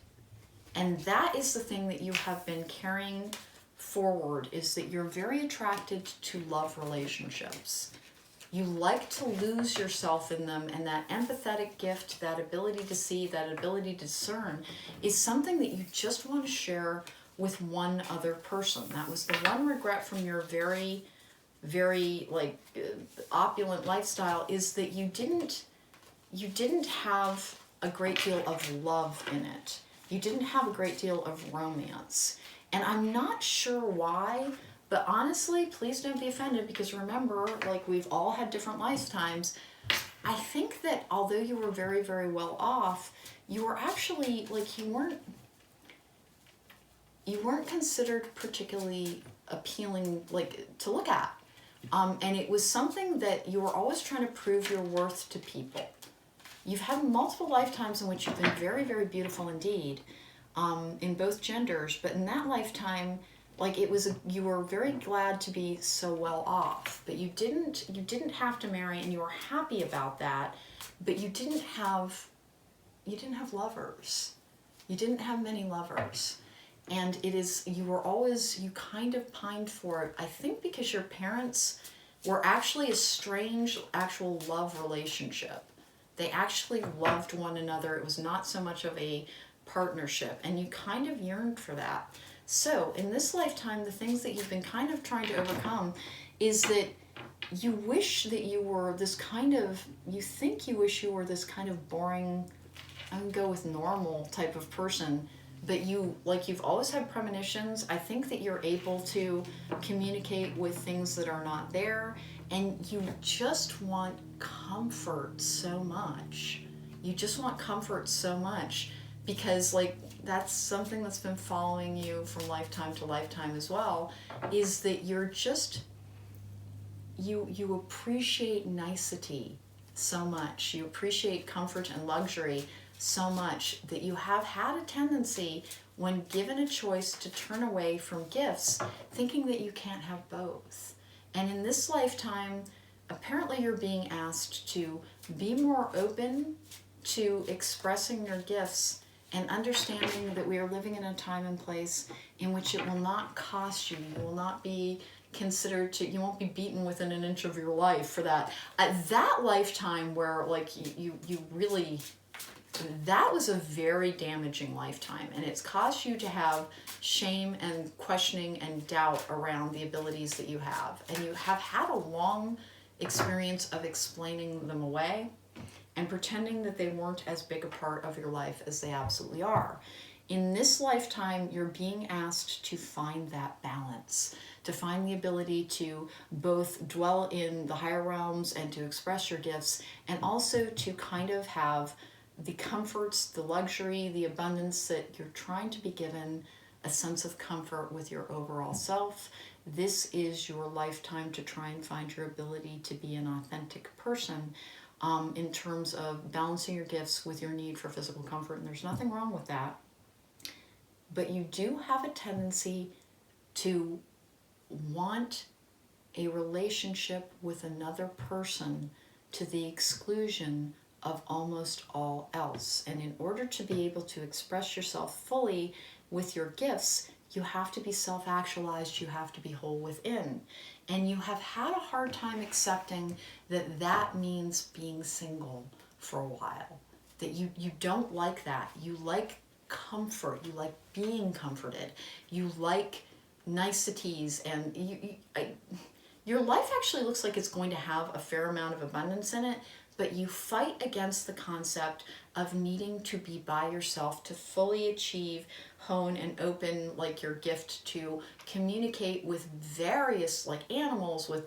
And that is the thing that you have been carrying forward, is that you're very attracted to love relationships. You like to lose yourself in them, and that empathetic gift, that ability to see, that ability to discern, is something that you just want to share with one other person. That was the one regret from your very, very opulent lifestyle, is that you didn't have a great deal of love in it. You didn't have a great deal of romance. And I'm not sure why, but honestly, please don't be offended, because remember, like, we've all had different lifetimes. I think that although you were very, very well off, you were actually, like, you weren't considered particularly appealing, like, to look at. And it was something that you were always trying to prove your worth to people. You've had multiple lifetimes in which you've been very, very beautiful indeed, in both genders, but in that lifetime, like, you were very glad to be so well off, but you didn't have to marry, and you were happy about that, but you didn't have lovers. You didn't have many lovers. And you kind of pined for it, I think, because your parents were actually a strange actual love relationship. They actually loved one another. It was not so much of a partnership, and you kind of yearned for that. So in this lifetime, the things that you've been kind of trying to overcome is that you wish that you were this kind of, you wish you were this kind of boring, I would go with normal type of person, but you've always had premonitions. I think that you're able to communicate with things that are not there, and you just want comfort so much. You just want comfort so much, because like, that's something that's been following you from lifetime to lifetime as well, is that you're just, you appreciate nicety so much. You appreciate comfort and luxury so much that you have had a tendency, when given a choice, to turn away from gifts, thinking that you can't have both. And in this lifetime, apparently you're being asked to be more open to expressing your gifts and understanding that we are living in a time and place in which it will not cost you. You will not be considered to, you won't be beaten within an inch of your life for that. At that lifetime where like you really, that was a very damaging lifetime, and it's caused you to have shame and questioning and doubt around the abilities that you have. And you have had a long experience of explaining them away and pretending that they weren't as big a part of your life as they absolutely are. In this lifetime, you're being asked to find that balance, to find the ability to both dwell in the higher realms and to express your gifts, and also to kind of have the comforts, the luxury, the abundance that you're trying to be given, a sense of comfort with your overall self. This is your lifetime to try and find your ability to be an authentic person, in terms of balancing your gifts with your need for physical comfort. And there's nothing wrong with that. But you do have a tendency to want a relationship with another person to the exclusion of almost all else. And in order to be able to express yourself fully with your gifts, you have to be self-actualized, you have to be whole within. And you have had a hard time accepting that that means being single for a while. That you don't like that. You like comfort, you like being comforted, you like niceties, and your life actually looks like it's going to have a fair amount of abundance in it, but you fight against the concept of needing to be by yourself to fully achieve, hone, and open like your gift to communicate with various like animals, with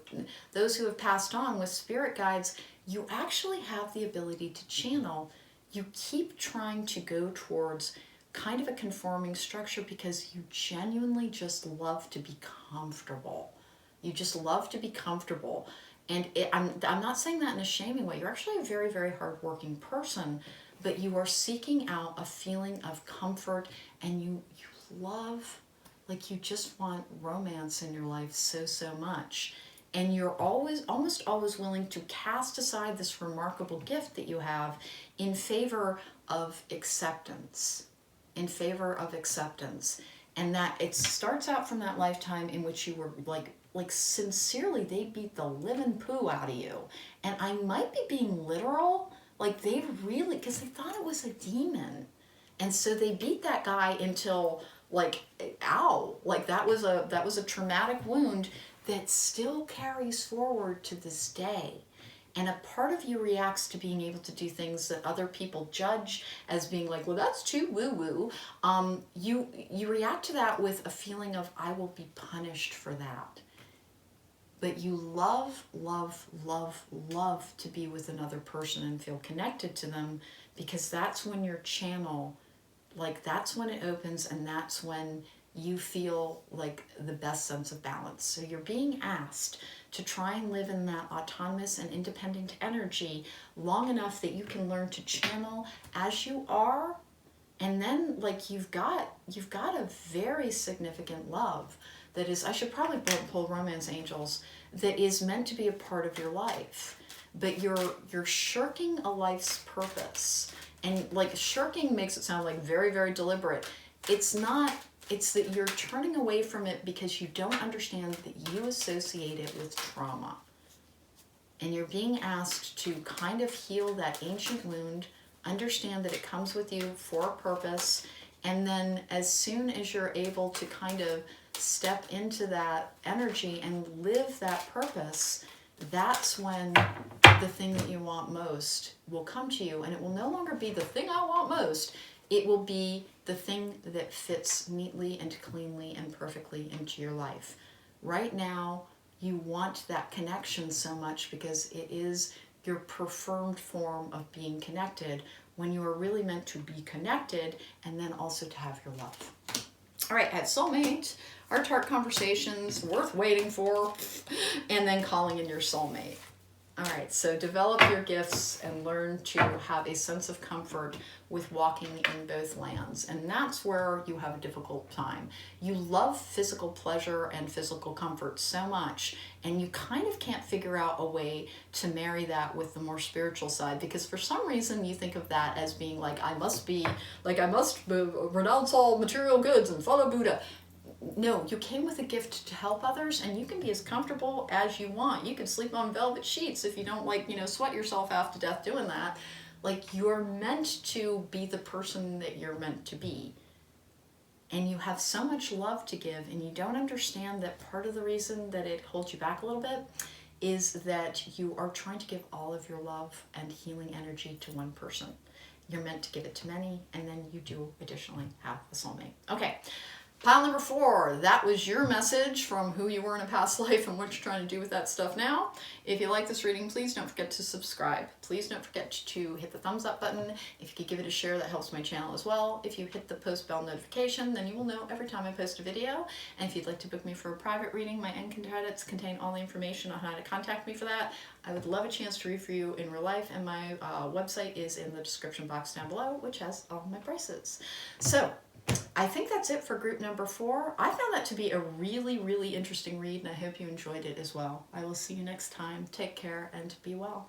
those who have passed on, with spirit guides. You actually have the ability to channel. You keep trying to go towards kind of a conforming structure because you genuinely just love to be comfortable. You just love to be comfortable. And I'm not saying that in a shaming way. You're actually a very, very hardworking person, but you are seeking out a feeling of comfort, and you love, like you just want romance in your life so, so much. And you're almost always willing to cast aside this remarkable gift that you have in favor of acceptance. In favor of acceptance. And that it starts out from that lifetime in which you were like sincerely, they beat the living poo out of you. And I might be being literal, like they really, because they thought it was a demon. And so they beat that guy until like, ow, like that was a traumatic wound that still carries forward to this day. And a part of you reacts to being able to do things that other people judge as being like, well, that's too woo-woo. You react to that with a feeling of, I will be punished for that. But you love, love, love, love to be with another person and feel connected to them, because that's when your channel, like that's when it opens, and that's when you feel like the best sense of balance. So you're being asked to try and live in that autonomous and independent energy long enough that you can learn to channel as you are. And then like you've got a very significant love that is, I should probably pull Romance Angels, that is meant to be a part of your life. But you're shirking a life's purpose. And like shirking makes it sound like very, very deliberate. It's not. It's that you're turning away from it because you don't understand that you associate it with trauma. And you're being asked to kind of heal that ancient wound, understand that it comes with you for a purpose, and then as soon as you're able to kind of step into that energy and live that purpose, that's when the thing that you want most will come to you. And it will no longer be the thing I want most. It will be the thing that fits neatly and cleanly and perfectly into your life. Right now, you want that connection so much because it is your preferred form of being connected, when you are really meant to be connected and then also to have your love. All right, I had soulmate, heart-to-heart conversations, worth waiting for, and then calling in your soulmate. All right, so develop your gifts and learn to have a sense of comfort with walking in both lands. And that's where you have a difficult time. You love physical pleasure and physical comfort so much, and you kind of can't figure out a way to marry that with the more spiritual side, because for some reason you think of that as being like, I must renounce all material goods and follow Buddha. No, you came with a gift to help others, and you can be as comfortable as you want. You can sleep on velvet sheets if you don't sweat yourself half to death doing that. Like, you're meant to be the person that you're meant to be. And you have so much love to give, and you don't understand that part of the reason that it holds you back a little bit is that you are trying to give all of your love and healing energy to one person. You're meant to give it to many, and then you do additionally have a soulmate. Okay. Pile number 4, that was your message from who you were in a past life and what you're trying to do with that stuff now. If you like this reading, please don't forget to subscribe. Please don't forget to hit the thumbs up button. If you could give it a share, that helps my channel as well. If you hit the post bell notification, then you will know every time I post a video. And if you'd like to book me for a private reading, my end credits contain all the information on how to contact me for that. I would love a chance to read for you in real life, and my website is in the description box down below, which has all my prices. So, I think that's it for group number 4. I found that to be a really, really interesting read, and I hope you enjoyed it as well. I will see you next time. Take care and be well.